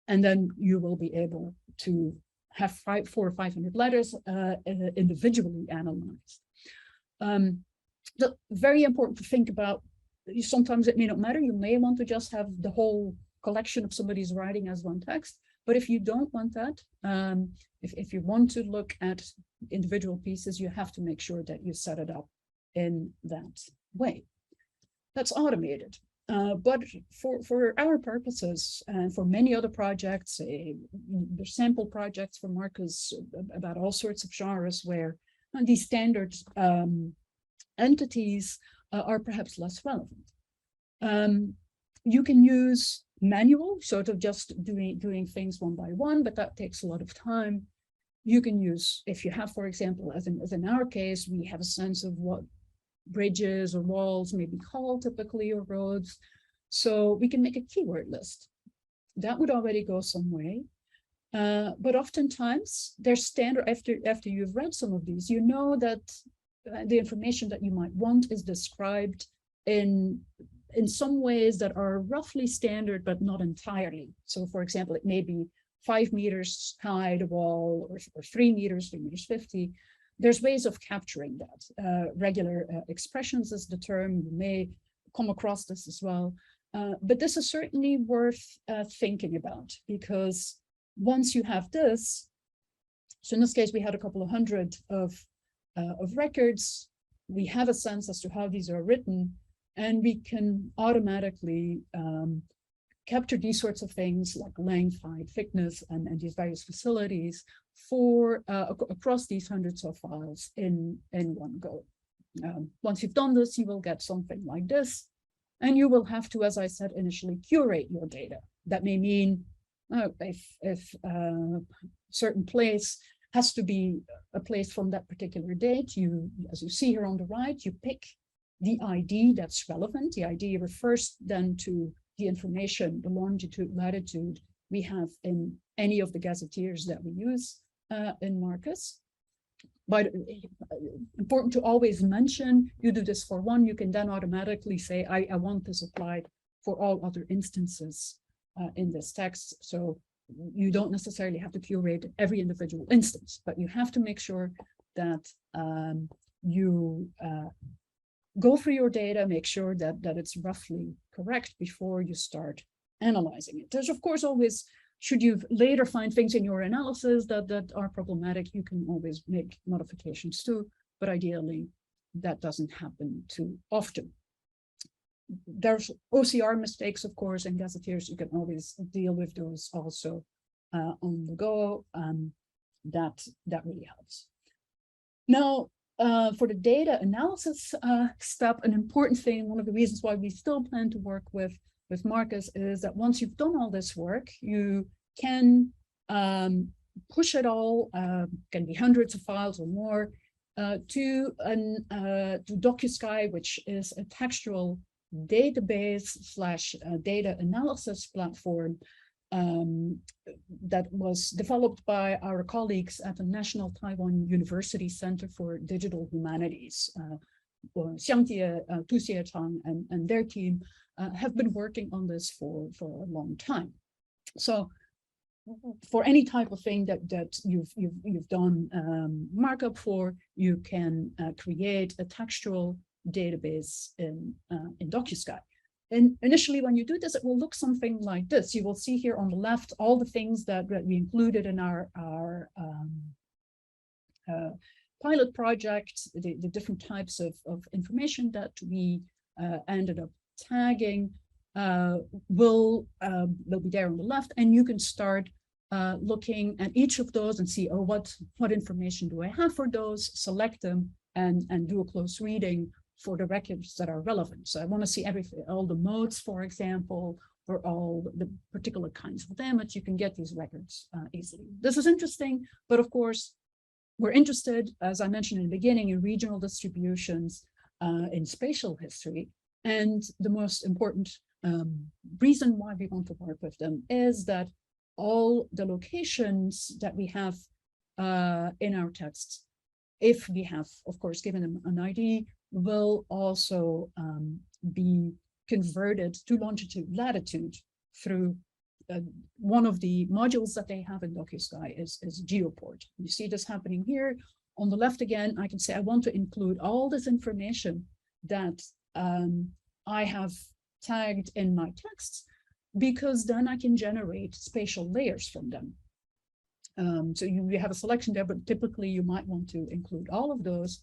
And then you will be able to have 400 or 500 letters individually analyzed. Very important to think about. Sometimes it may not matter. You may want to just have the whole collection of somebody's writing as one text. But if you don't want that, if you want to look at individual pieces, you have to make sure that you set it up in that way. That's automated. But for our purposes and for many other projects, there's sample projects for Marcus about all sorts of genres where these standard entities are perhaps less relevant. You can use manual, sort of just doing things one by one, but that takes a lot of time. You can use, if you have, for example, as in our case, we have a sense of what bridges or walls may be called typically, or roads. So we can make a keyword list. That would already go some way. But oftentimes they're standard. After you've read some of these, you know that the information that you might want is described in some ways that are roughly standard, but not entirely. So for example, it may be 5 meters high, the wall, or 3 meters, 3 meters 50. There's ways of capturing that. Regular expressions is the term. You may come across this as well. But this is certainly worth thinking about, because once you have this, so in this case, we had a couple of hundred of records. We have a sense as to how these are written, and we can automatically capture these sorts of things like length, height, thickness, and these various facilities for across these hundreds of files in one go. Once you've done this, you will get something like this, and you will have to, as I said initially, curate your data. That may mean if a certain place has to be a place from that particular date. You, as you see here on the right, you pick the ID that's relevant. The ID refers then to the information, the longitude, latitude we have in any of the gazetteers that we use in Marcus. But important to always mention, you do this for one, you can then automatically say, I want this applied for all other instances in this text. So you don't necessarily have to curate every individual instance, but you have to make sure that you go through your data, make sure that it's roughly correct before you start analyzing it. There's of course always, should you later find things in your analysis that are problematic, you can always make modifications too, but ideally that doesn't happen too often. There's OCR mistakes, of course, in gazetteers. You can always deal with those also on the go. That really helps. Now, for the data analysis step, an important thing, one of the reasons why we still plan to work with Marcus is that once you've done all this work, you can push it all, can be hundreds of files or more, to DocuSky, which is a textual database / data analysis platform that was developed by our colleagues at the National Taiwan University Center for Digital Humanities. Xiangjie, Tu Xie-Chang and their team have been working on this for a long time. So for any type of thing that you've done markup for, you can create a textual database in DocuSky. And initially, when you do this, it will look something like this. You will see here on the left all the things that we included in our pilot project, the different types of information that we ended up tagging will be there on the left, and you can start looking at each of those and see, oh, what information do I have for those, select them, and do a close reading for the records that are relevant. So I want to see everything, all the modes, for example, or all the particular kinds of damage. You can get these records easily. This is interesting, but of course, we're interested, as I mentioned in the beginning, in regional distributions, in spatial history. And the most important reason why we want to work with them is that all the locations that we have in our texts, if we have, of course, given them an ID, will also be converted to longitude, latitude through one of the modules that they have in DocuSky is Geoport. You see this happening here. On the left again, I can say I want to include all this information that I have tagged in my texts, because then I can generate spatial layers from them. So you have a selection there, but typically you might want to include all of those.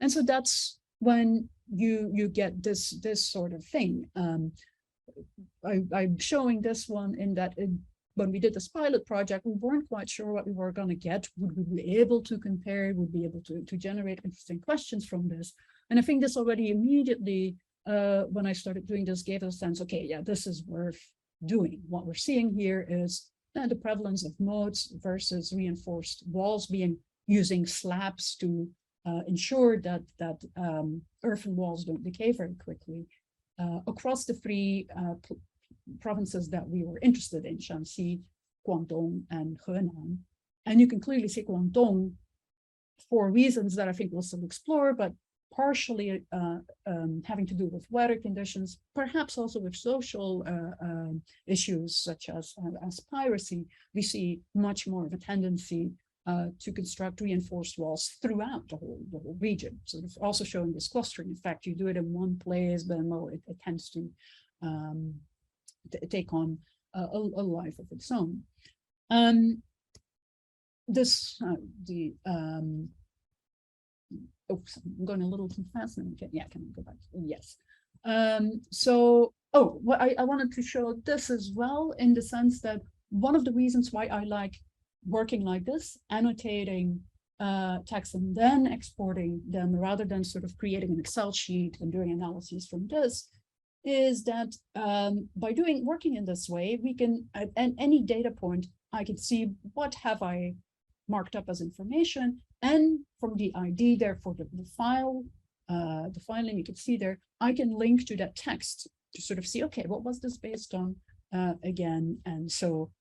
And so that's when you get this sort of thing. I'm showing this one in that when we did this pilot project, we weren't quite sure what we were going to get. Would we be able to compare? Would we be able to generate interesting questions from this? And I think this already immediately, when I started doing this, gave us a sense, okay, yeah, this is worth doing. What we're seeing here is the prevalence of modes versus reinforced walls, using slabs to ensure that earthen walls don't decay very quickly across the three provinces that we were interested in, Shanxi, Guangdong, and Henan. And you can clearly see Guangdong for reasons that I think we'll still explore, but partially having to do with weather conditions, perhaps also with social issues such as piracy. We see much more of a tendency to construct reinforced walls throughout the whole region. So it's also showing this clustering effect. You do it in one place, then well, it tends to take on a life of its own. Oops, I'm going a little too fast. Can I go back? Yes. What I wanted to show this as well, in the sense that one of the reasons why I like working like this, annotating text and then exporting them rather than sort of creating an Excel sheet and doing analyses from this, is that by working in this way, we can, at any data point, I can see what have I marked up as information, and from the ID, therefore the file, the file name you can see there, I can link to that text to sort of see, okay, what was this based on again? And so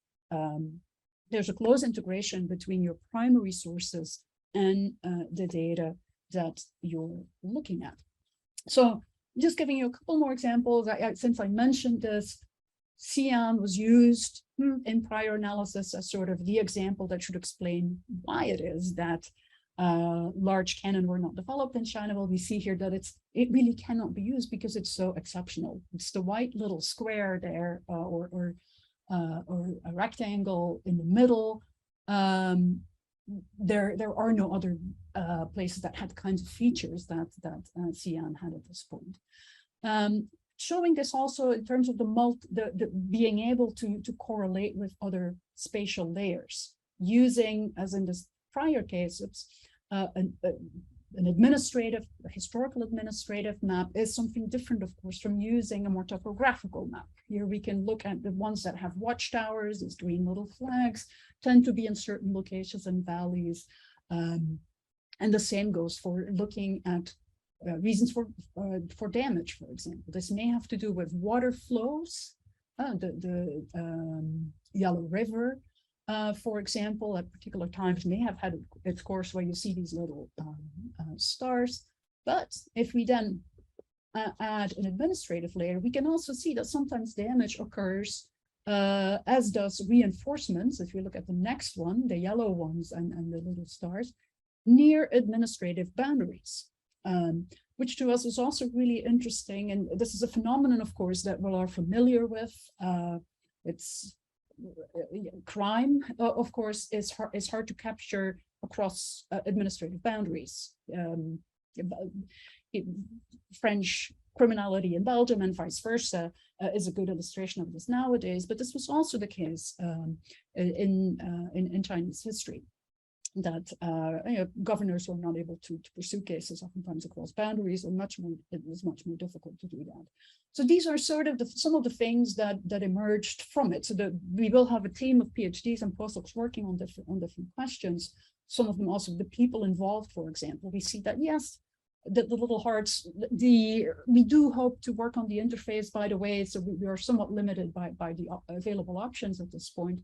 there's a close integration between your primary sources and the data that you're looking at. So just giving you a couple more examples, since I mentioned this, CIAN was used in prior analysis as sort of the example that should explain why it is that large cannon were not developed in China. Well, we see here that it really cannot be used because it's so exceptional. It's the white little square there, or a rectangle in the middle. There are no other places that had kinds of features that CIAN had at this point. Showing this also in terms of the being able to correlate with other spatial layers, using, as in this prior case, it's an historical administrative map is something different, of course, from using a more topographical map. Here we can look at the ones that have watchtowers, these green little flags, tend to be in certain locations and valleys. And the same goes for looking at reasons for damage, for example. This may have to do with water flows. The Yellow River, for example, at particular times may have had its course where you see these little stars. But if we then add an administrative layer, we can also see that sometimes damage occurs, as does reinforcements. If you look at the next one, the yellow ones and the little stars, near administrative boundaries. Which to us is also really interesting. And this is a phenomenon, of course, that we are familiar with. It's crime, of course, is hard to capture across administrative boundaries. French criminality in Belgium and vice versa is a good illustration of this nowadays. But this was also the case in Chinese history, that governors were not able to pursue cases oftentimes across boundaries, or it was much more difficult to do that. So these are sort of some of the things that emerged from it. So we will have a team of PhDs and postdocs working on different questions. Some of them also the people involved, for example. We see that, yes, the little hearts, we do hope to work on the interface, by the way, so we are somewhat limited by the available options at this point.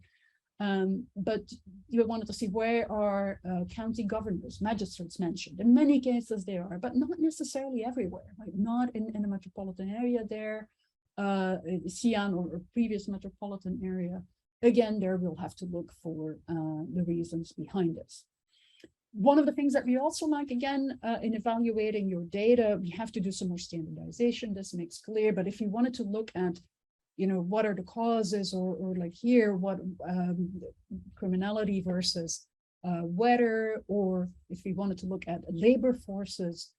But you wanted to see where are county governors, magistrates mentioned. In many cases they are, but not necessarily everywhere, like not in a metropolitan area there, CIAN or previous metropolitan area. Again, there we'll have to look for the reasons behind this. One of the things that we also like, again, in evaluating your data, we have to do some more standardization. This makes clear, but if you wanted to look at, what are the causes, or like here, what criminality versus weather, or if we wanted to look at labor forces,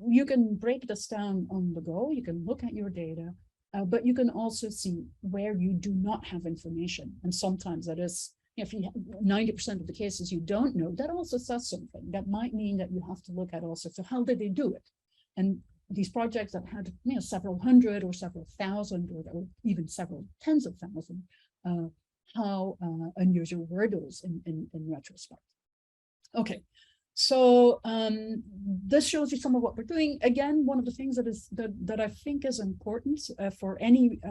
you can break this down on the go. You can look at your data, but you can also see where you do not have information. And sometimes that is, if you have 90% of the cases you don't know, that also says something. That might mean that you have to look at also, so how did they do it? And these projects that had several hundred or several thousand or even several tens of thousand, how unusual were those in retrospect? Okay, so this shows you some of what we're doing. Again, one of the things that I think is important for any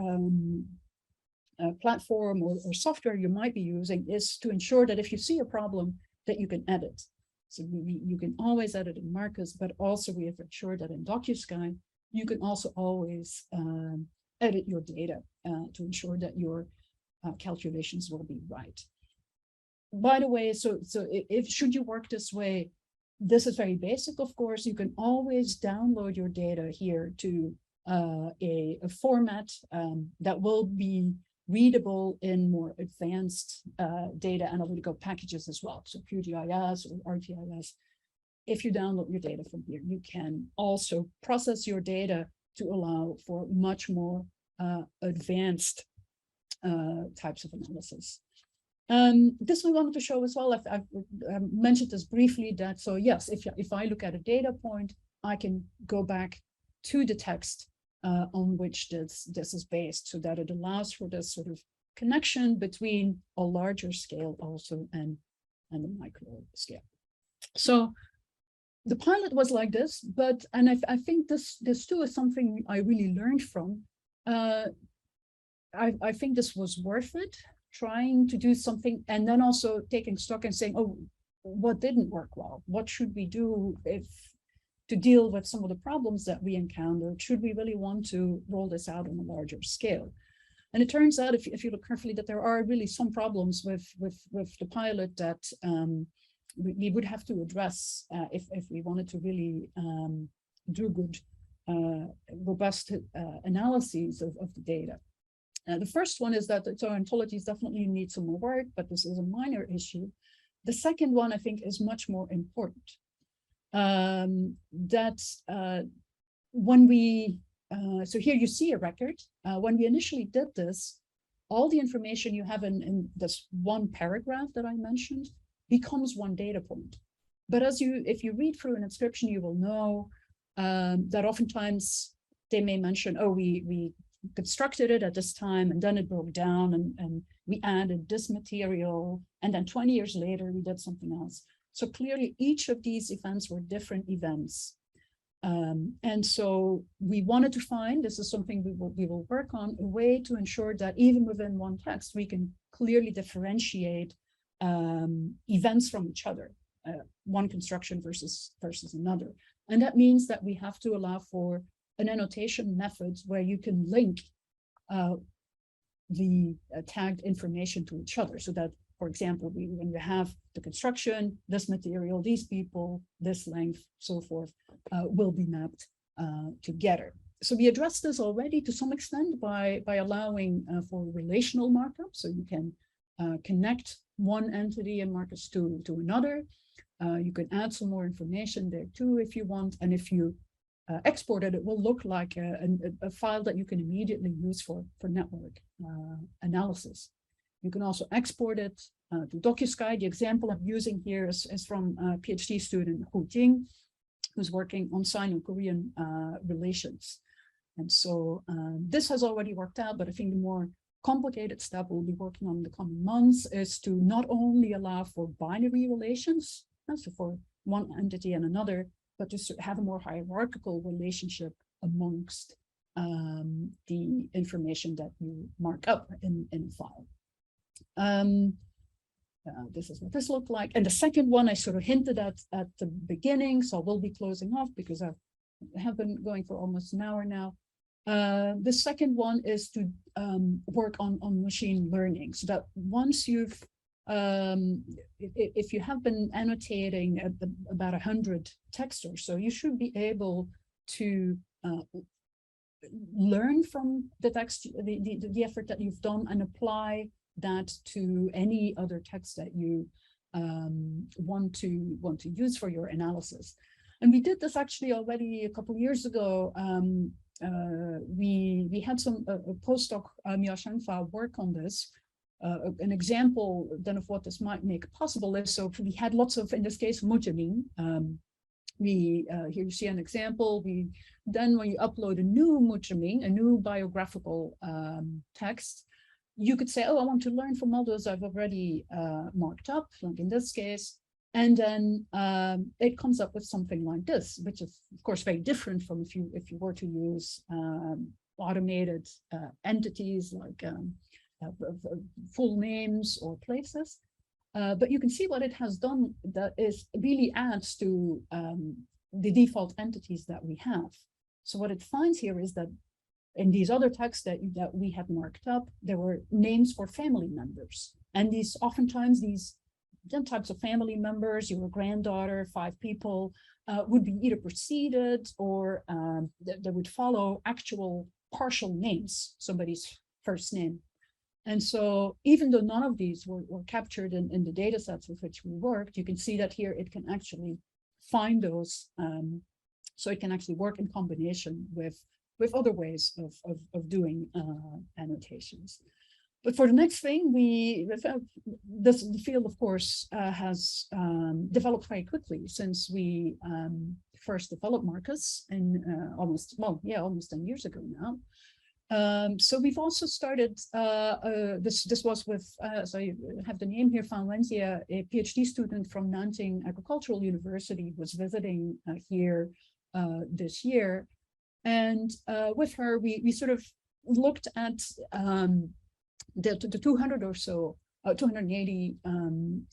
platform or software you might be using is to ensure that if you see a problem that you can edit. So you can always edit in Marcus, but also we have ensured that in DocuSky, you can also always edit your data to ensure that your calculations will be right. By the way, so if should you work this way, this is very basic, of course. You can always download your data here to a format that will be readable in more advanced data analytical packages as well. So QGIS or ArcGIS. If you download your data from here, you can also process your data to allow for much more advanced types of analysis. This we wanted to show as well. I've mentioned this briefly, that so yes, if I look at a data point, I can go back to the text on which this is based, so that it allows for this sort of connection between a larger scale also and and the micro scale. So the pilot was like this, but, and I think this too is something I really learned from. I think this was worth it, trying to do something, and then also taking stock and saying, oh, what didn't work well? What should we do to deal with some of the problems that we encountered? Should we really want to roll this out on a larger scale? And it turns out, if you look carefully, that there are really some problems with the pilot that we would have to address if we wanted to really do good, robust analyses of the data. The first one is that so ontologies definitely need some more work, but this is a minor issue. The second one, I think, is much more important. When we, so here you see a record. When we initially did this, all the information you have in this one paragraph that I mentioned becomes one data point. But if you read through an inscription, you will know that oftentimes they may mention, oh, we constructed it at this time, and then it broke down, and we added this material, and then 20 years later, we did something else. So clearly, each of these events were different events. And so we wanted to find, this is something we will work on, a way to ensure that even within one text, we can clearly differentiate events from each other, one construction versus another. And that means that we have to allow for an annotation method where you can link the tagged information to each other, so that, for example, when you have the construction, this material, these people, this length, so forth, will be mapped together. So we addressed this already to some extent by allowing for relational markup, so you can connect one entity in Marcus to another. You can add some more information there too if you want, and if you export it, it will look like a file that you can immediately use for network analysis. You can also export it to DocuSky. The example I'm using here is from a PhD student, Hu Jing, who's working on Sino-Korean relations. And so this has already worked out, but I think the more complicated step we'll be working on in the coming months is to not only allow for binary relations, so for one entity and another, but to have a more hierarchical relationship amongst the information that you mark up in a file. This is what this looked like. And the second one I sort of hinted at the beginning, so we'll be closing off because I have been going for almost an hour now. The second one is to work on machine learning, so that once you've if you have been annotating about 100 texts or so, you should be able to learn from the text, the effort that you've done, and apply that to any other text that you want to use for your analysis. And we did this actually already a couple of years ago. We had some postdoc Mia Shangfa work on this. An example then of what this might make possible is, so we had lots of, in this case, Mujaming. Here you see an example. Then when you upload a new Mujaming, a new biographical text, you could say, oh, I want to learn from all those I've already marked up, like in this case. And then it comes up with something like this, which is, of course, very different from if you were to use automated entities like full names or places. But you can see what it has done that is really adds to the default entities that we have. So what it finds here is that in these other texts that we had marked up, there were names for family members. And these oftentimes these types of family members, your granddaughter, 5 people, would be either preceded or they would follow actual partial names, somebody's first name. And so even though none of these were captured in the data sets with which we worked, you can see that here it can actually find those. So it can actually work in combination with other ways of doing annotations. But for the next thing, the field, of course, has developed very quickly since we first developed Marcus in almost 10 years ago now. So we've also started, this was with, so I have the name here, Fan Wenzia, a PhD student from Nanjing Agricultural University, was visiting here this year. And with her, we sort of looked at the 200 or so, 280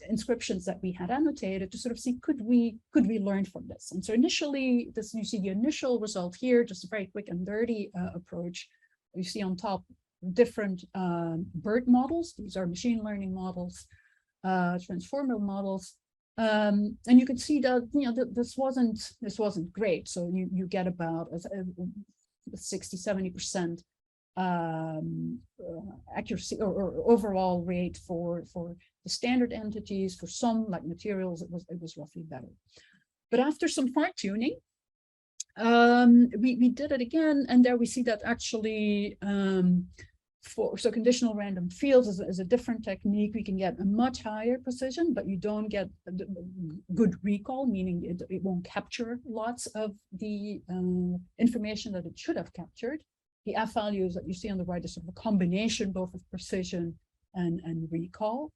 inscriptions that we had annotated to sort of see, could we learn from this? And so initially, this, you see the initial result here, just a very quick and dirty approach. You see on top different BERT models. These are machine learning models, transformer models. And you can see that, you know, this wasn't great. So you get about 60–70% accuracy or overall rate for the standard entities. For some, like materials, it was roughly better. But after some fine tuning, we did it again, and there we see that actually so conditional random fields is a different technique. We can get a much higher precision, but you don't get good recall, meaning it won't capture lots of the information that it should have captured. The F values that you see on the right is sort of a combination both of precision and recall.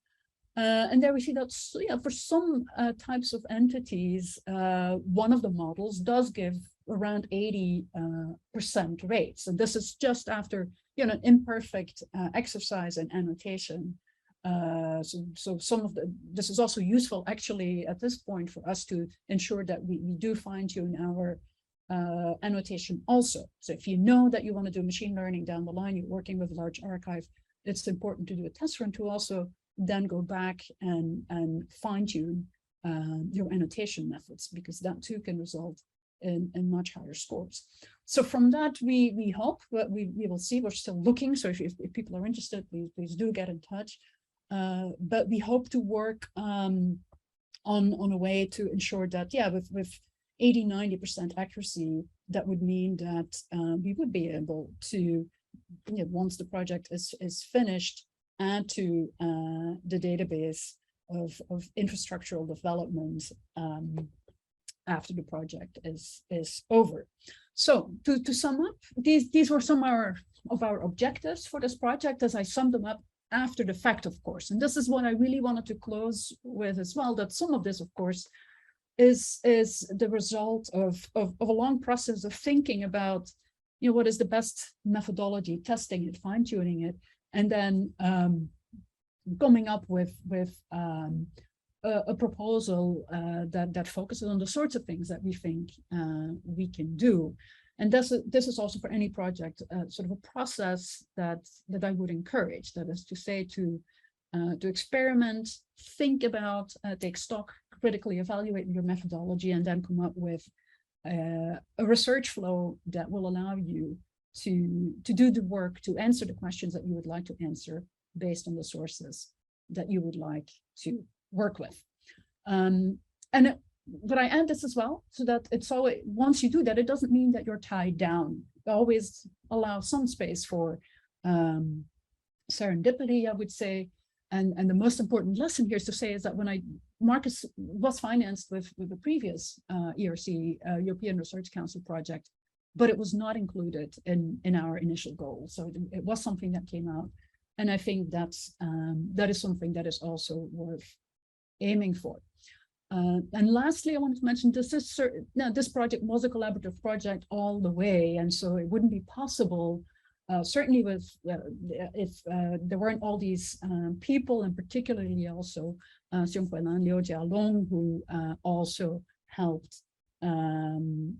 And there we see that, so yeah, for some types of entities, one of the models does give around 80% rates. And this is just after, you know, imperfect exercise and annotation. So some of this is also useful actually at this point for us to ensure that we do fine tune our annotation also. So if you know that you want to do machine learning down the line, you're working with a large archive, it's important to do a test run to also then go back and fine tune your annotation methods, because that too can result in much higher scores. So from that, we hope, but we will see. We're still looking. So if people are interested, please do get in touch. But we hope to work on a way to ensure that, yeah, with 80–90% accuracy, that would mean that we would be able to, you know, once the project is finished, add to the database of infrastructural development after the project is over. So to sum up, these were some of our objectives for this project as I summed them up after the fact, of course. And this is what I really wanted to close with as well, that some of this, of course, is the result of a long process of thinking about, you know, what is the best methodology, testing it, fine-tuning it, and then coming up with a proposal that focuses on the sorts of things that we think we can do. And this is also for any project sort of a process that I would encourage. That is to say, to experiment, think about, take stock, critically evaluate your methodology, and then come up with a research flow that will allow you to do the work, to answer the questions that you would like to answer based on the sources that you would like to work with. But I add this as well, so that it's always, once you do that, it doesn't mean that you're tied down. Always allow some space for serendipity, I would say. And the most important lesson here is to say is that when Marcus was financed with the previous ERC, European Research Council project, but it was not included in our initial goal. So it was something that came out. And I think that is something that is also worth aiming for. And lastly, I wanted to mention this project was a collaborative project all the way. And so it wouldn't be possible, certainly if there weren't all these people, and particularly also Xiong Hui Lan, Liu Jialong, who also helped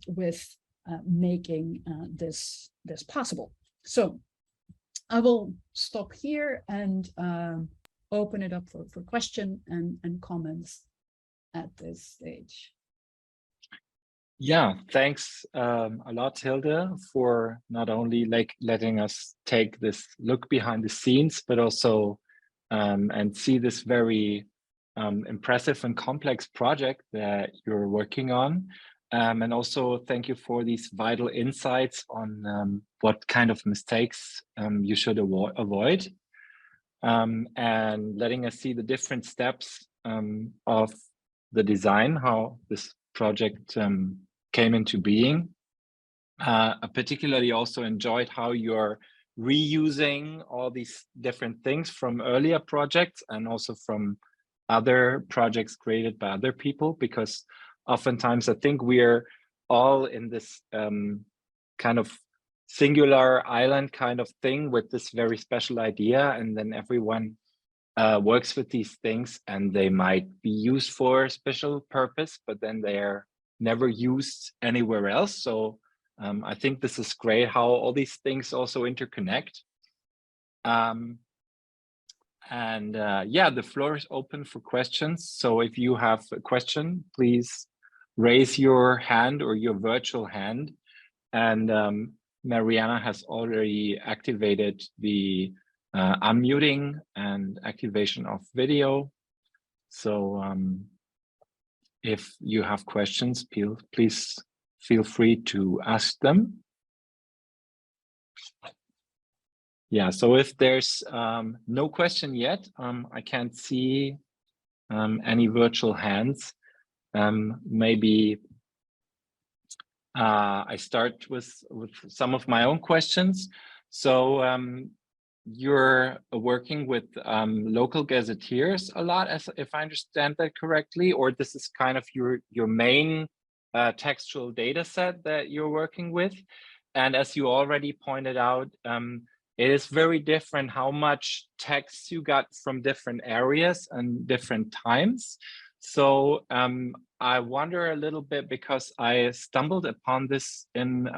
with making this possible. So I will stop here and open it up for question and comments at this stage. Yeah, thanks a lot, Hilde, for not only letting us take this look behind the scenes, but also and see this very impressive and complex project that you're working on. And also thank you for these vital insights on what kind of mistakes you should avoid, and letting us see the different steps of the design, how this project came into being. I particularly also enjoyed how you're reusing all these different things from earlier projects and also from other projects created by other people, because oftentimes I think we're all in this kind of singular island kind of thing with this very special idea, and then everyone works with these things and they might be used for a special purpose, but then they're never used anywhere else. So I think this is great how all these things also interconnect. Yeah, the floor is open for questions. So if you have a question, please raise your hand or your virtual hand. And Mariana has already activated the unmuting and activation of video. So if you have questions, please feel free to ask them. Yeah, so if there's no question yet, I can't see any virtual hands. Maybe I start with some of my own questions. So you're working with local gazetteers a lot, as if I understand that correctly, or this is kind of your main textual data set that you're working with. And as you already pointed out, it is very different how much text you got from different areas and different times. So I wonder a little bit, because I stumbled upon this in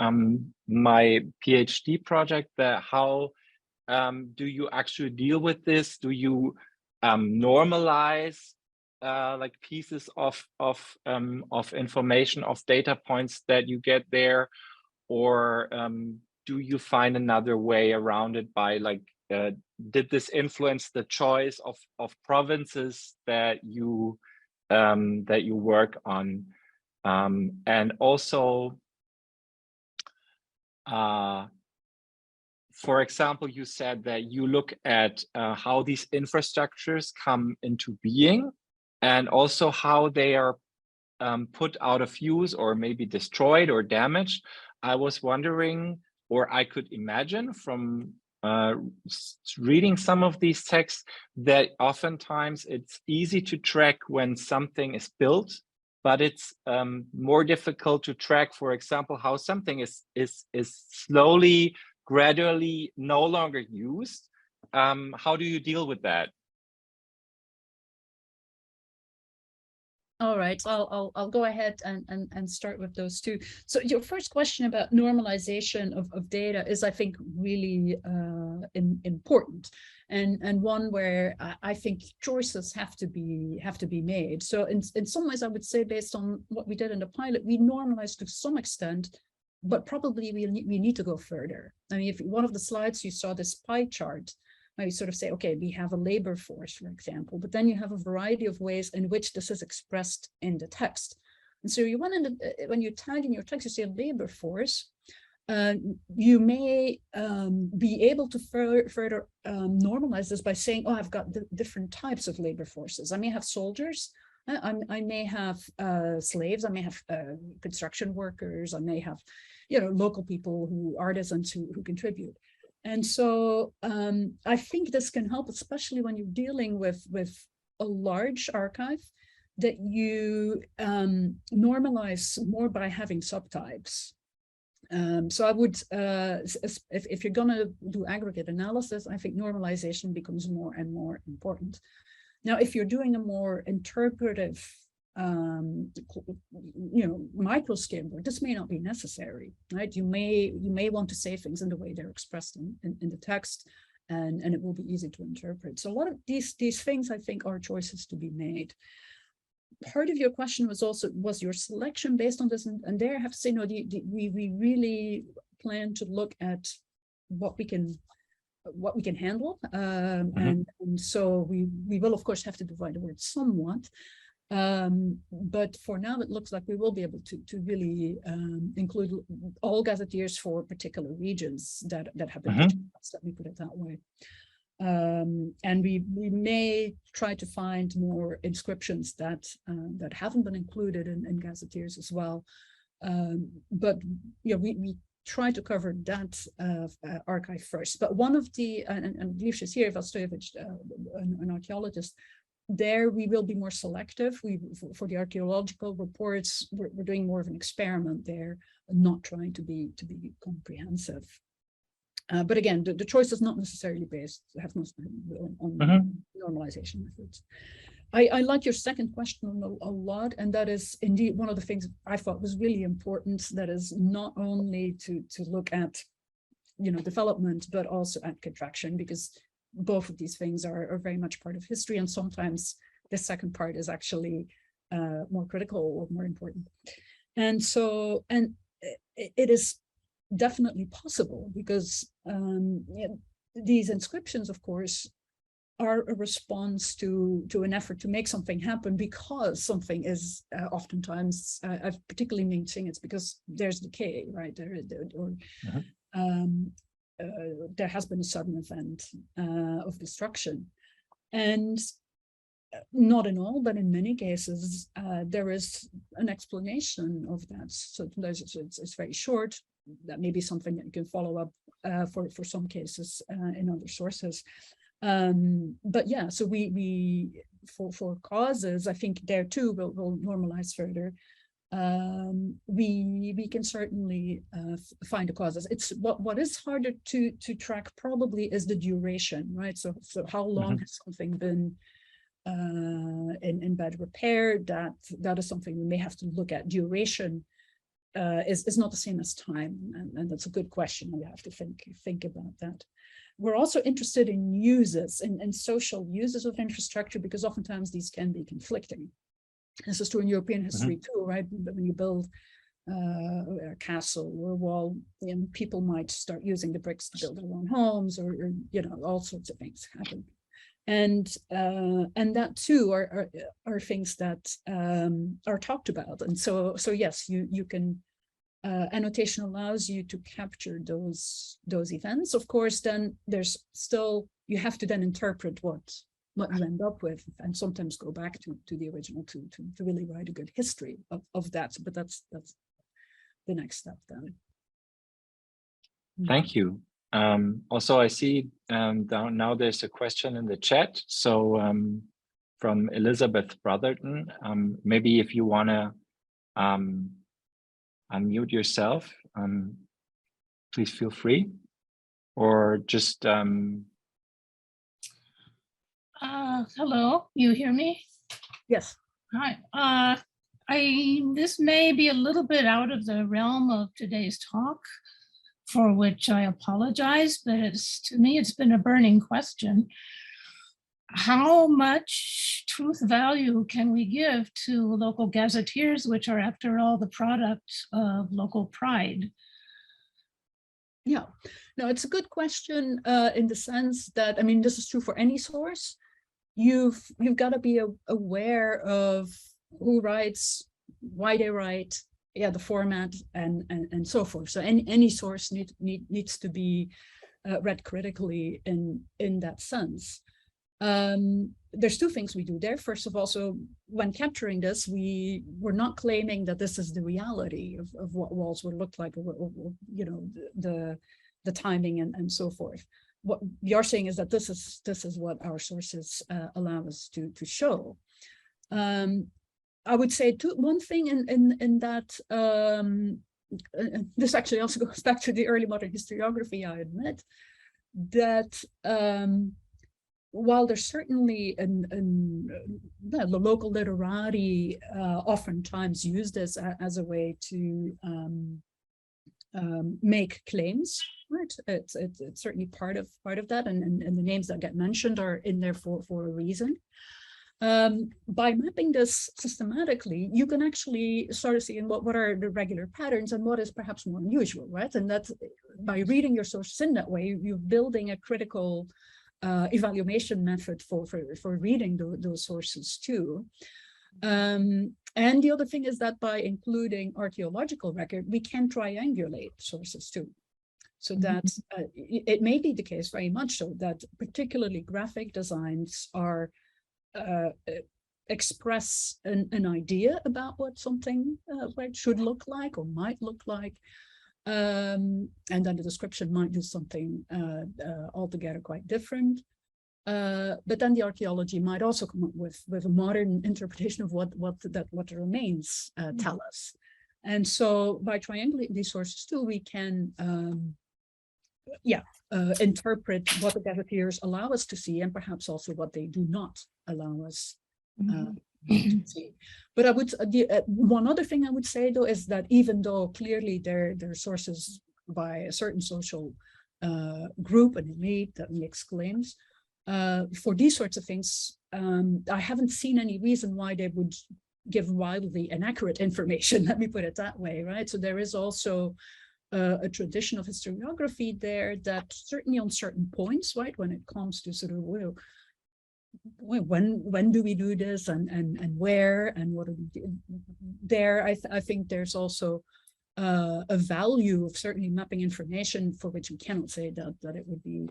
my PhD project, that how do you actually deal with this? Do you normalize like pieces of information, of data points that you get there, or do you find another way around it by like, did this influence the choice of provinces that you work on? And also, for example, you said that you look at how these infrastructures come into being, and also how they are put out of use or maybe destroyed or damaged. I was wondering, or I could imagine from reading some of these texts, that oftentimes it's easy to track when something is built, but it's more difficult to track, for example, how something is slowly, gradually no longer used. How do you deal with that? All right, so I'll go ahead and start with those two. So your first question about normalization of data is, I think, really important, and one where I think choices have to be made. So in some ways, I would say, based on what we did in the pilot, we normalized to some extent, but probably we need to go further. I mean, if one of the slides you saw this pie chart, you sort of say, okay, we have a labor force, for example, but then you have a variety of ways in which this is expressed in the text. And so you want when you tag in your text, you say a labor force, you may be able to further normalize this by saying, oh, I've got different types of labor forces. I may have soldiers, I may have slaves, I may have construction workers, I may have, local people, artisans who contribute. And so I think this can help, especially when you're dealing with a large archive, that you normalize more by having subtypes. So I would, if you're going to do aggregate analysis, I think normalization becomes more and more important. Now, if you're doing a more interpretive, micro scale work, this may not be necessary, right? You may want to say things in the way they're expressed in the text, and it will be easy to interpret. So a lot of these things, I think, are choices to be made. Part of your question was your selection based on this, and there I have to say, no, we really plan to look at what we can handle, and so we will of course have to divide the word somewhat. But for now, it looks like we will be able to really include all gazetteers for particular regions that have been digitized, let me put it that way. And we may try to find more inscriptions that haven't been included in gazetteers as well. But we try to cover that archive first. But one of the, and Liv is here, Ivan Stojevic, an archaeologist, there we will be more selective. For the archaeological reports, we're doing more of an experiment there, not trying to be comprehensive. But again, the choice is not necessarily based, have not on normalization methods. I like your second question a lot, and that is indeed one of the things I thought was really important. That is not only to look at, development, but also at contraction, because both of these things are very much part of history, and sometimes the second part is actually more critical or more important. And so, it is definitely possible, because these inscriptions, of course, are a response to an effort to make something happen, because something is oftentimes, I've particularly been seeing it's because there's decay, right? There has been a sudden event of destruction. And not in all, but in many cases, there is an explanation of that. So it's very short. That may be something that you can follow up for some cases in other sources. But yeah, so we for causes, I think there too we'll normalize further. We can certainly find the causes. It's what is harder to track probably is the duration, right? So how long has something been in bad repair? That is something we may have to look at. Duration is not the same as time, and that's a good question. We have to think about that. We're also interested in uses and social uses of infrastructure, because oftentimes these can be conflicting. This is true in European history too, right? When you build a castle or a wall, people might start using the bricks to build their own homes, or all sorts of things happen. And that too are things that are talked about. And so yes, you can. Annotation allows you to capture those events. Of course, then there's still, you have to then interpret what you end up with, and sometimes go back to the original to really write a good history of that. But that's the next step then. Thank you. Also, I see now there's a question in the chat. So from Elizabeth Brotherton, maybe if you want to unmute yourself, please feel free, or just hello, you hear me? Yes. Hi. This may be a little bit out of the realm of today's talk, for which I apologize, but to me it's been a burning question. How much truth value can we give to local gazetteers, which are, after all, the product of local pride? Yeah, no, it's a good question in the sense that, I mean, this is true for any source. You've got to be aware of who writes, why they write, the format, and so forth. So any source needs to be read critically in that sense. There's two things we do there. First of all, so when capturing this, we're not claiming that this is the reality of what walls would look like, or the timing and so forth. What we are saying is that this is what our sources allow us to show. I would say one thing in that, this actually also goes back to the early modern historiography, I admit, that while there's certainly the local literati oftentimes use this as a way to make claims, right? It's certainly part of that, and the names that get mentioned are in there for a reason. By mapping this systematically, you can actually start seeing what are the regular patterns and what is perhaps more unusual, right? And that's by reading your sources in that way, you're building a critical evaluation method for reading those sources too. And the other thing is that by including archaeological record, we can triangulate sources too. So that it may be the case, very much so, that particularly graphic designs are express an idea about what something should look like or might look like. And then the description might do something altogether quite different. But then the archaeology might also come up with a modern interpretation of what the remains tell us. And so by triangulating these sources too, we can interpret what the gazetteers allow us to see, and perhaps also what they do not allow us to see. But I would one other thing I would say though is that even though clearly they're sources by a certain social group and elite that makes claims, for these sorts of things, I haven't seen any reason why they would give wildly inaccurate information. Let me put it that way, right? So there is also a tradition of historiography there that certainly on certain points, right, when it comes to sort of, well, when do we do this and where and what do we do there, I think there's also a value of certainly mapping information for which we cannot say that it would be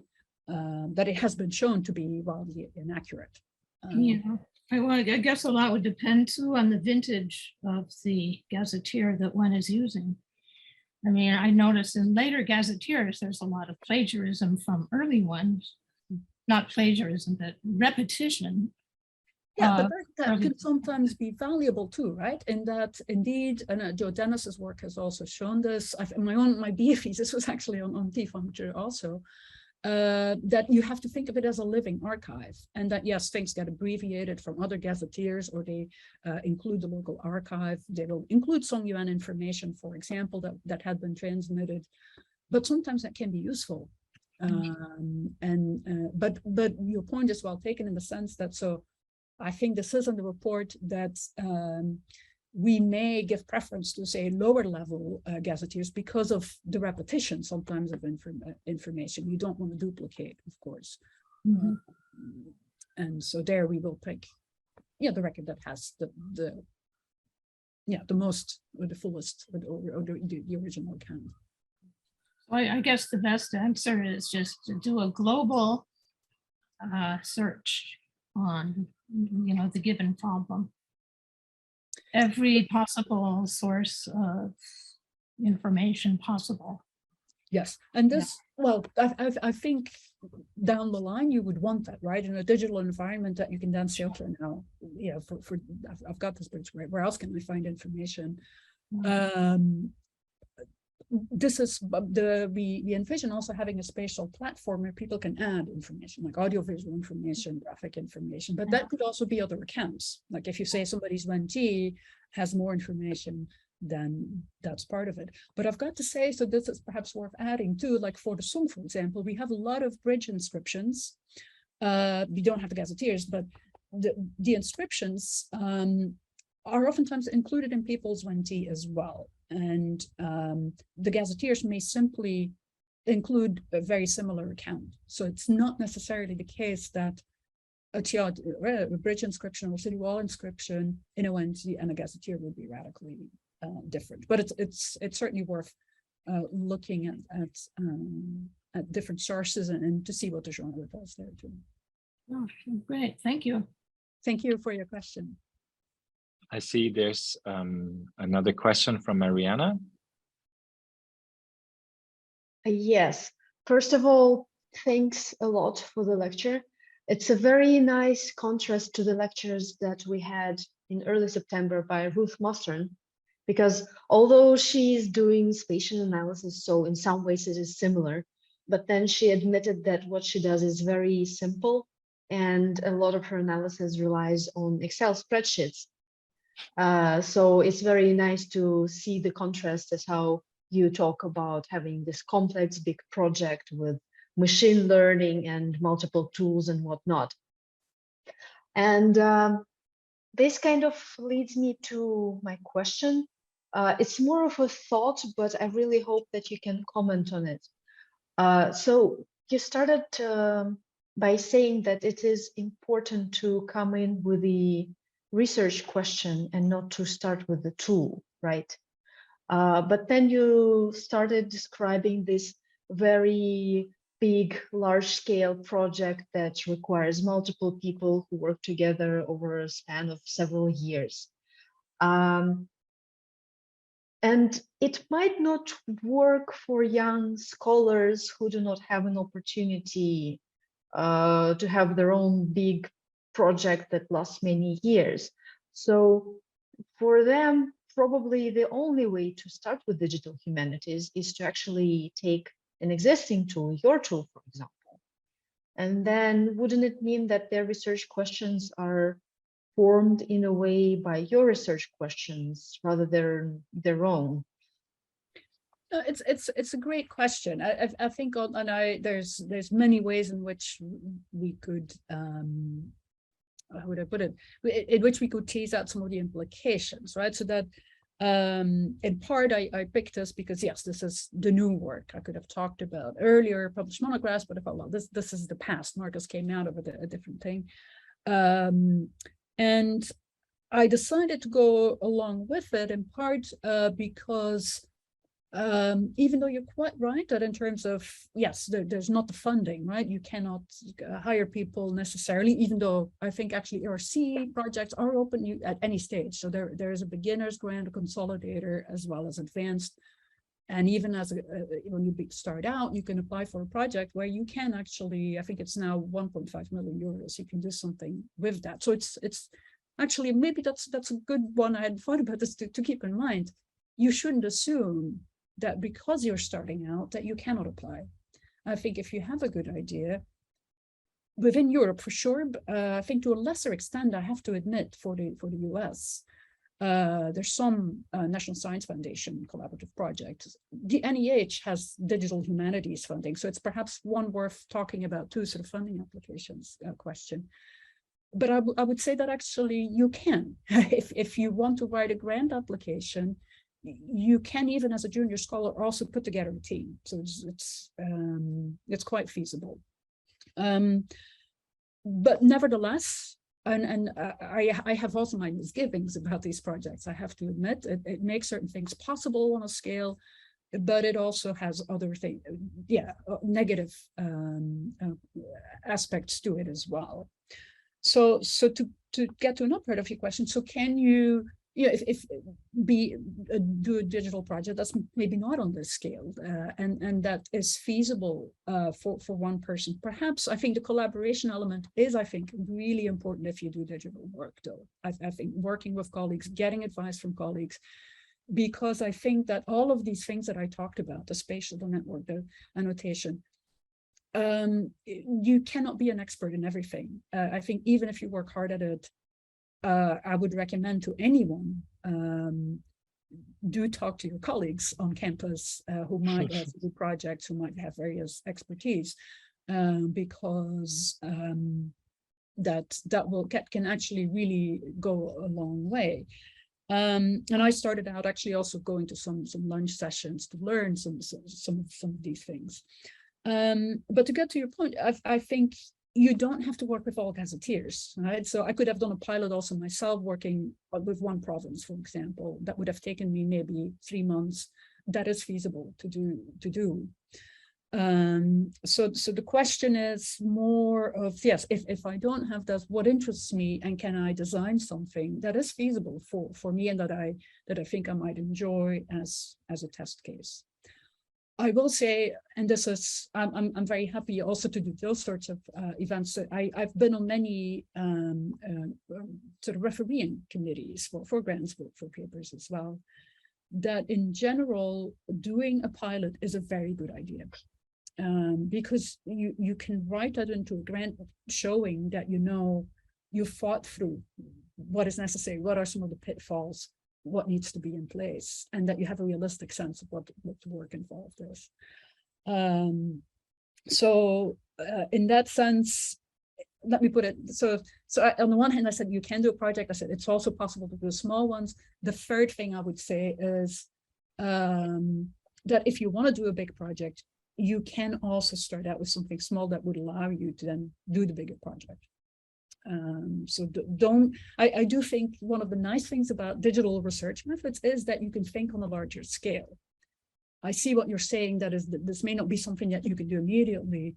that it has been shown to be wildly inaccurate. Yeah, well, I guess a lot would depend too on the vintage of the gazetteer that one is using. I mean, I noticed in later gazetteers, there's a lot of plagiarism from early ones. Not plagiarism, but repetition. Yeah, but that can sometimes be valuable too, right? In that, indeed, and Joe Dennis's work has also shown this. My BA thesis was actually on defuncture also. That you have to think of it as a living archive, and that yes, things get abbreviated from other gazetteers, or they include the local archive. They will include some UN information, for example, that had been transmitted, but sometimes that can be useful. But your point is well taken in the sense that, so I think this is in the report that we may give preference to, say, lower level gazetteers because of the repetition sometimes of information. You don't want to duplicate, of course. And so there we will pick, the record that has the most, or the fullest, or the original account. I guess the best answer is just to do a global search on, the given problem. Every possible source of information possible. Yes, and this, well, I think down the line you would want that, right? In a digital environment that you can then say, okay, now, I've got this bridge, where else can I find information? This is we envision also having a spatial platform where people can add information, like audiovisual information, graphic information, but that could also be other accounts. Like if you say somebody's Wen-Ji has more information, then that's part of it. But I've got to say, so this is perhaps worth adding too, like for the Song, for example, we have a lot of bridge inscriptions. We don't have the gazetteers, but the inscriptions are oftentimes included in people's Wen-Ji as well. And the gazetteers may simply include a very similar account. So it's not necessarily the case that a bridge inscription or city wall inscription in a Wen-Ji and a gazetteer would be radically different. But it's certainly worth looking at different sources and to see what the genre does there too. Oh, great, thank you. Thank you for your question. I see there's another question from Mariana. Yes, first of all, thanks a lot for the lecture. It's a very nice contrast to the lectures that we had in early September by Ruth Mostern, because although she's doing spatial analysis, so in some ways it is similar, but then she admitted that what she does is very simple and a lot of her analysis relies on Excel spreadsheets. So it's very nice to see the contrast as how you talk about having this complex big project with machine learning and multiple tools and whatnot. And this kind of leads me to my question. It's more of a thought, but I really hope that you can comment on it. So you started by saying that it is important to come in with the research question and not to start with the tool, right? But then you started describing this very big, large-scale project that requires multiple people who work together over a span of several years. And it might not work for young scholars who do not have an opportunity to have their own big project that lasts many years. So for them, probably the only way to start with digital humanities is to actually take an existing tool, your tool, for example. And then wouldn't it mean that their research questions are formed in a way by your research questions rather than their own? No, it's a great question. I think there's many ways in which we could how would I put it, in which we could tease out some of the implications, right? So that in part I picked this because yes, this is the new work. I could have talked about earlier published monographs, but I thought, well, this is the past. Marcus came out of a different thing. And I decided to go along with it in part because even though you're quite right that in terms of, yes, there's not the funding, right? You cannot hire people necessarily, even though I think actually ERC projects are open at any stage. So there is a beginner's grant, a consolidator, as well as advanced. And even as when you start out, you can apply for a project where you can actually, I think it's now 1.5 million euros. You can do something with that. So it's actually, maybe that's a good one. I hadn't thought about this to keep in mind. You shouldn't assume that because you're starting out that you cannot apply. I think if you have a good idea, within Europe for sure, I think to a lesser extent, I have to admit for the US, there's some National Science Foundation collaborative projects. The NEH has digital humanities funding, so it's perhaps one worth talking about too, sort of funding applications question. But I would say that actually you can, if you want to write a grant application, you can, even as a junior scholar, also put together a team. So it's quite feasible. But nevertheless, and I have also my misgivings about these projects, I have to admit. It makes certain things possible on a scale, but it also has other things, negative aspects to it as well. So to get to another part of your question, so can you, if do a digital project that's maybe not on this scale, and that is feasible for one person. Perhaps I think the collaboration element is, I think, really important if you do digital work, though. I think working with colleagues, getting advice from colleagues, because I think that all of these things that I talked about, the spatial, the network, the annotation, you cannot be an expert in everything. I think even if you work hard at it, I would recommend to anyone, do talk to your colleagues on campus who might also do projects, who might have various expertise, because that can actually really go a long way. And I started out actually also going to some lunch sessions to learn some of these things. But to get to your point, I think you don't have to work with all gazetteers, right? So I could have done a pilot also myself, working with one province, for example. That would have taken me maybe 3 months. That is feasible to do. So the question is more of, yes, if I don't have that, what interests me, and can I design something that is feasible for me and that I think I might enjoy as a test case. I will say, and this is, I'm very happy also to do those sorts of events. I've been on many sort of refereeing committees for grants, for papers as well, that in general, doing a pilot is a very good idea. Because you can write that into a grant showing that you fought through what is necessary, what are some of the pitfalls, what needs to be in place, and that you have a realistic sense of what the work involved is. So in that sense, let me put it, so on the one hand, I said you can do a project. I said it's also possible to do small ones. The third thing I would say is that if you want to do a big project, you can also start out with something small that would allow you to then do the bigger project. So I do think one of the nice things about digital research methods is that you can think on a larger scale. I see what you're saying, that is, that this may not be something that you can do immediately,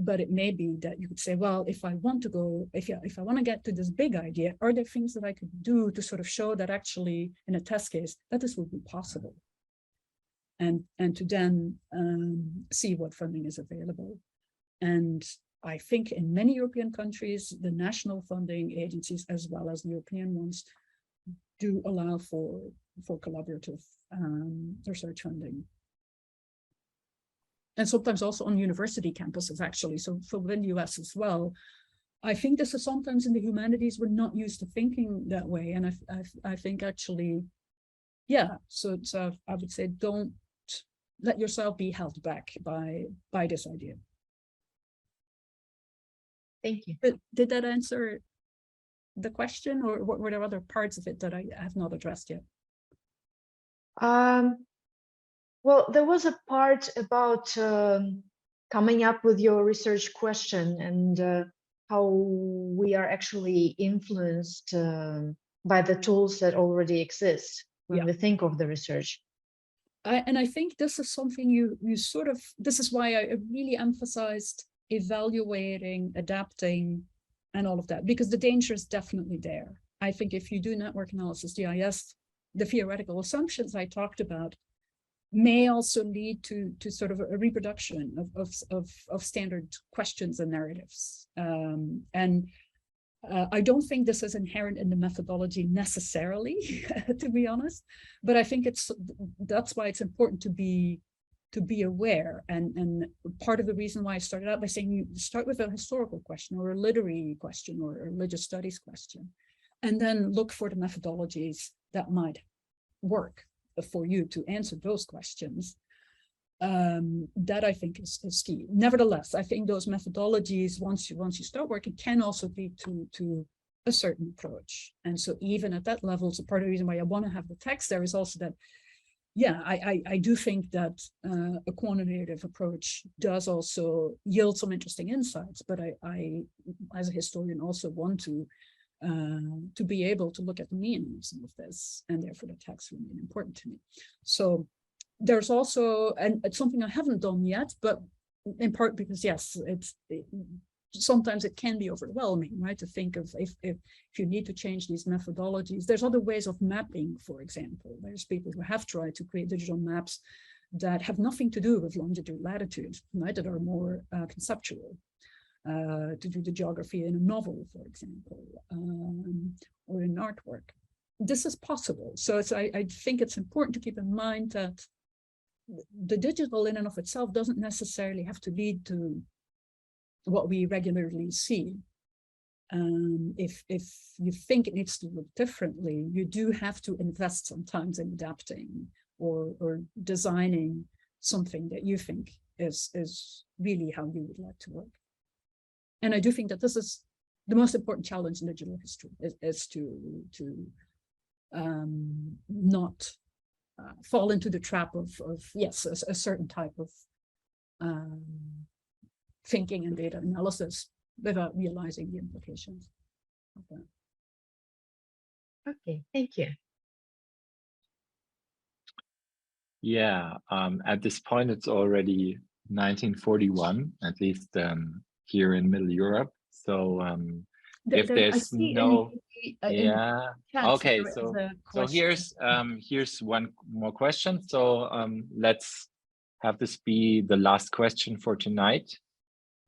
But it may be that you could say, well, if I want to go, if I want to get to this big idea, are there things that I could do to sort of show that actually in a test case that this would be possible? And to then see what funding is available. And I think in many European countries, the national funding agencies, as well as the European ones, do allow for collaborative research funding. And sometimes also on university campuses, actually. So within the US as well. I think this is sometimes in the humanities, we're not used to thinking that way. And I think actually, yeah, so I would say don't let yourself be held back by this idea. Thank you. Did that answer the question, or were there other parts of it that I have not addressed yet? Well, there was a part about coming up with your research question and how we are actually influenced by the tools that already exist when we think of the research. And I think this is something you sort of, this is why I really emphasized evaluating, adapting, and all of that, because the danger is definitely there. I think if you do network analysis, GIS, the theoretical assumptions I talked about may also lead to sort of a reproduction of standard questions and narratives. I don't think this is inherent in the methodology necessarily, to be honest, but I think that's why it's important to be aware. And part of the reason why I started out by saying you start with a historical question or a literary question or a religious studies question, and then look for the methodologies that might work for you to answer those questions. That I think is key. Nevertheless, I think those methodologies, once you start working, can also lead to a certain approach. And so even at that level, so part of the reason why I want to have the text there is also that, yeah, I do think that a quantitative approach does also yield some interesting insights, but I as a historian also want to be able to look at the meaning of some of this, and therefore the text remain important to me. So there's also, and it's something I haven't done yet, but in part because yes, sometimes it can be overwhelming, right? To think of if you need to change these methodologies. There's other ways of mapping, for example. There's people who have tried to create digital maps that have nothing to do with longitude, latitude, right? That are more conceptual. To do the geography in a novel, for example, or in artwork. This is possible. So I think it's important to keep in mind that the digital in and of itself doesn't necessarily have to lead to what we regularly see. If you think it needs to look differently, you do have to invest sometimes in adapting or designing something that you think is really how you would like to work. And I do think that this is the most important challenge in digital history, is to not fall into the trap of yes, a certain type of thinking and data analysis without realizing the implications of that. Okay, thank you. Yeah, at this point, it's already 1941, at least here in Middle Europe. So if there's no, yeah, okay. So here's one more question. So let's have this be the last question for tonight.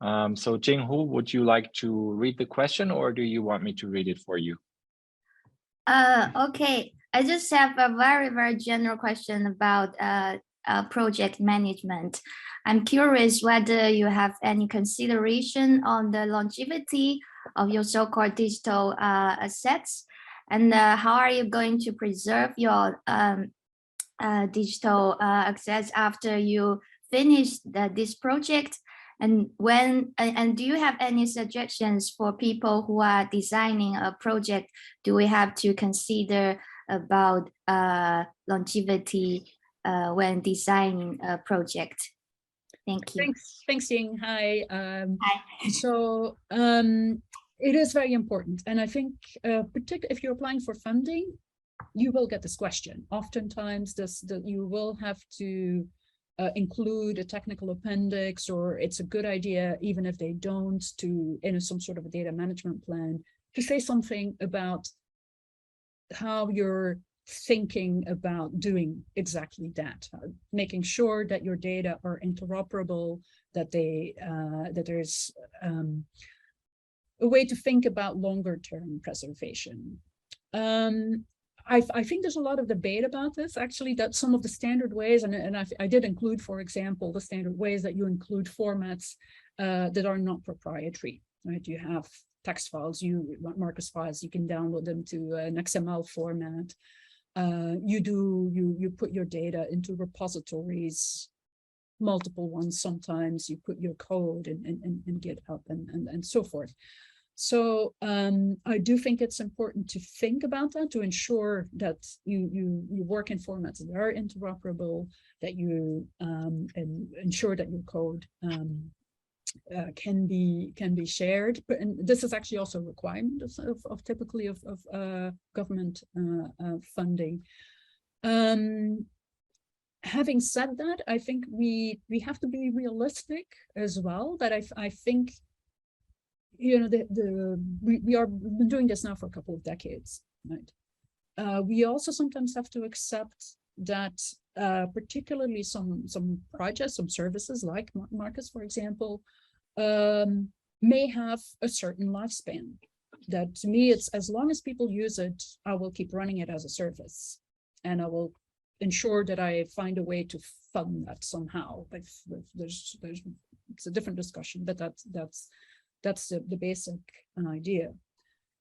So Jinghu, would you like to read the question, or do you want me to read it for you? Okay, I just have a very, very general question about project management. I'm curious whether you have any consideration on the longevity of your so-called digital assets, and how are you going to preserve your digital assets after you finish this project? And do you have any suggestions for people who are designing a project? Do we have to consider about longevity when designing a project? Thank you. Thanks, Ying. Hi. Hi. So it is very important. And I think particularly if you're applying for funding, you will get this question. Oftentimes you will have to include a technical appendix, or it's a good idea, even if they don't, to in some sort of a data management plan, to say something about how you're thinking about doing exactly that, making sure that your data are interoperable, that that there's a way to think about longer term preservation. I think there's a lot of debate about this, actually, that some of the standard ways, and I did include, for example, the standard ways that you include formats that are not proprietary, right? You have text files, Marcus files, you can download them to an XML format. You put your data into repositories, multiple ones. Sometimes you put your code in GitHub and so forth. So I do think it's important to think about that, to ensure that you work in formats that are interoperable, that you ensure that your code can be shared. But and this is actually also a requirement of typically of government funding. Having said that, I think we have to be realistic as well. That I think, you know, we've been doing this now for a couple of decades, right? We also sometimes have to accept that particularly some projects, some services like Marcus, for example, may have a certain lifespan. That to me, it's as long as people use it, I will keep running it as a service, and I will ensure that I find a way to fund that somehow. If there's it's a different discussion, but that's the basic idea.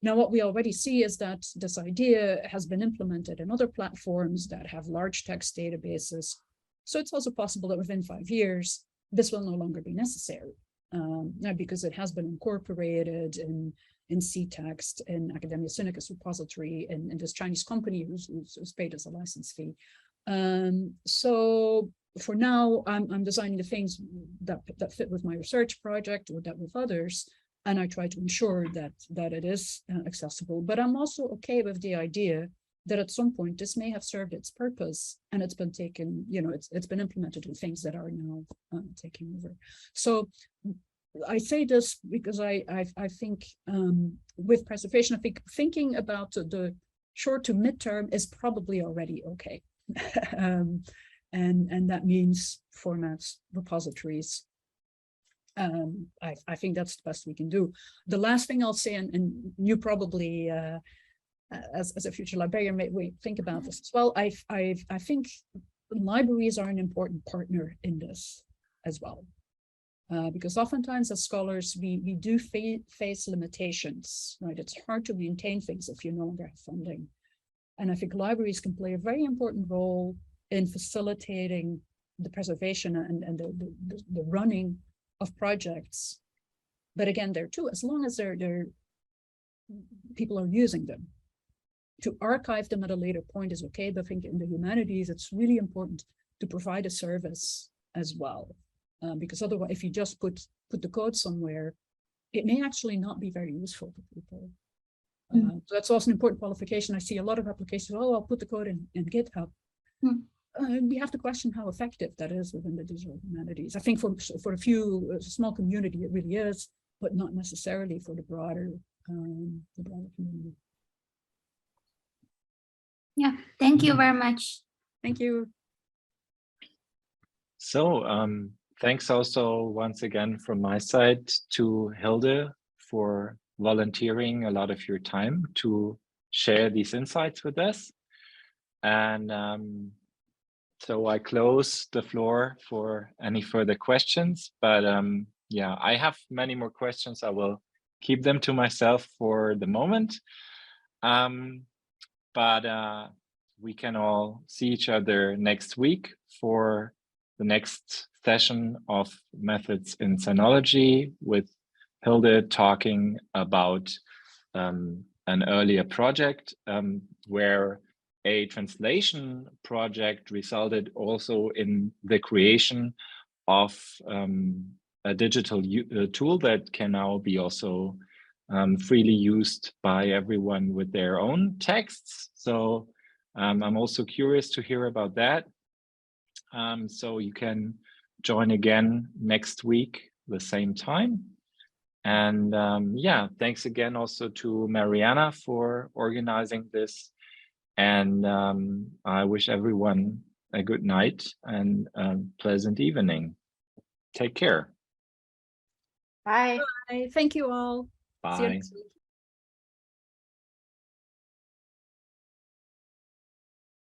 Now, what we already see is that this idea has been implemented in other platforms that have large text databases. So it's also possible that within 5 years, this will no longer be necessary, because it has been incorporated in CText, in Academia Sinicus repository, and this Chinese company who's paid us a license fee. So for now, I'm designing the things that fit with my research project or that with others, and I try to ensure that it is accessible. But I'm also okay with the idea that at some point this may have served its purpose and it's been taken, you know, it's been implemented in things that are now taking over. So I say this because I think with preservation, I think thinking about the short to midterm is probably already okay. And that means formats, repositories. I think that's the best we can do. The last thing I'll say, and you probably, as a future librarian, may think about this as well. I think libraries are an important partner in this as well, because oftentimes as scholars we do face limitations. Right, it's hard to maintain things if you no longer have funding, and I think libraries can play a very important role in facilitating the preservation and the running of projects. But again, there too, as long as people are using them. To archive them at a later point is okay, but I think in the humanities, it's really important to provide a service as well. Because otherwise, if you just put the code somewhere, it may actually not be very useful to people. So that's also an important qualification. I see a lot of applications, oh, I'll put the code in GitHub. We have to question how effective that is within the digital humanities. I think for a small community, it really is, but not necessarily for the broader community. Yeah, thank you very much. Thank you. So thanks also once again from my side to Hilde for volunteering a lot of your time to share these insights with us. And so I close the floor for any further questions, but yeah, I have many more questions. I will keep them to myself for the moment. But we can all see each other next week for the next session of Methods in Sinology, with Hilde talking about an earlier project where a translation project resulted also in the creation of a digital tool that can now be also freely used by everyone with their own texts. So I'm also curious to hear about that. So you can join again next week, the same time. And yeah, thanks again also to Mariana for organizing this. And I wish everyone a good night and pleasant evening. Take care. Bye. Thank you all. See you Bye. next week.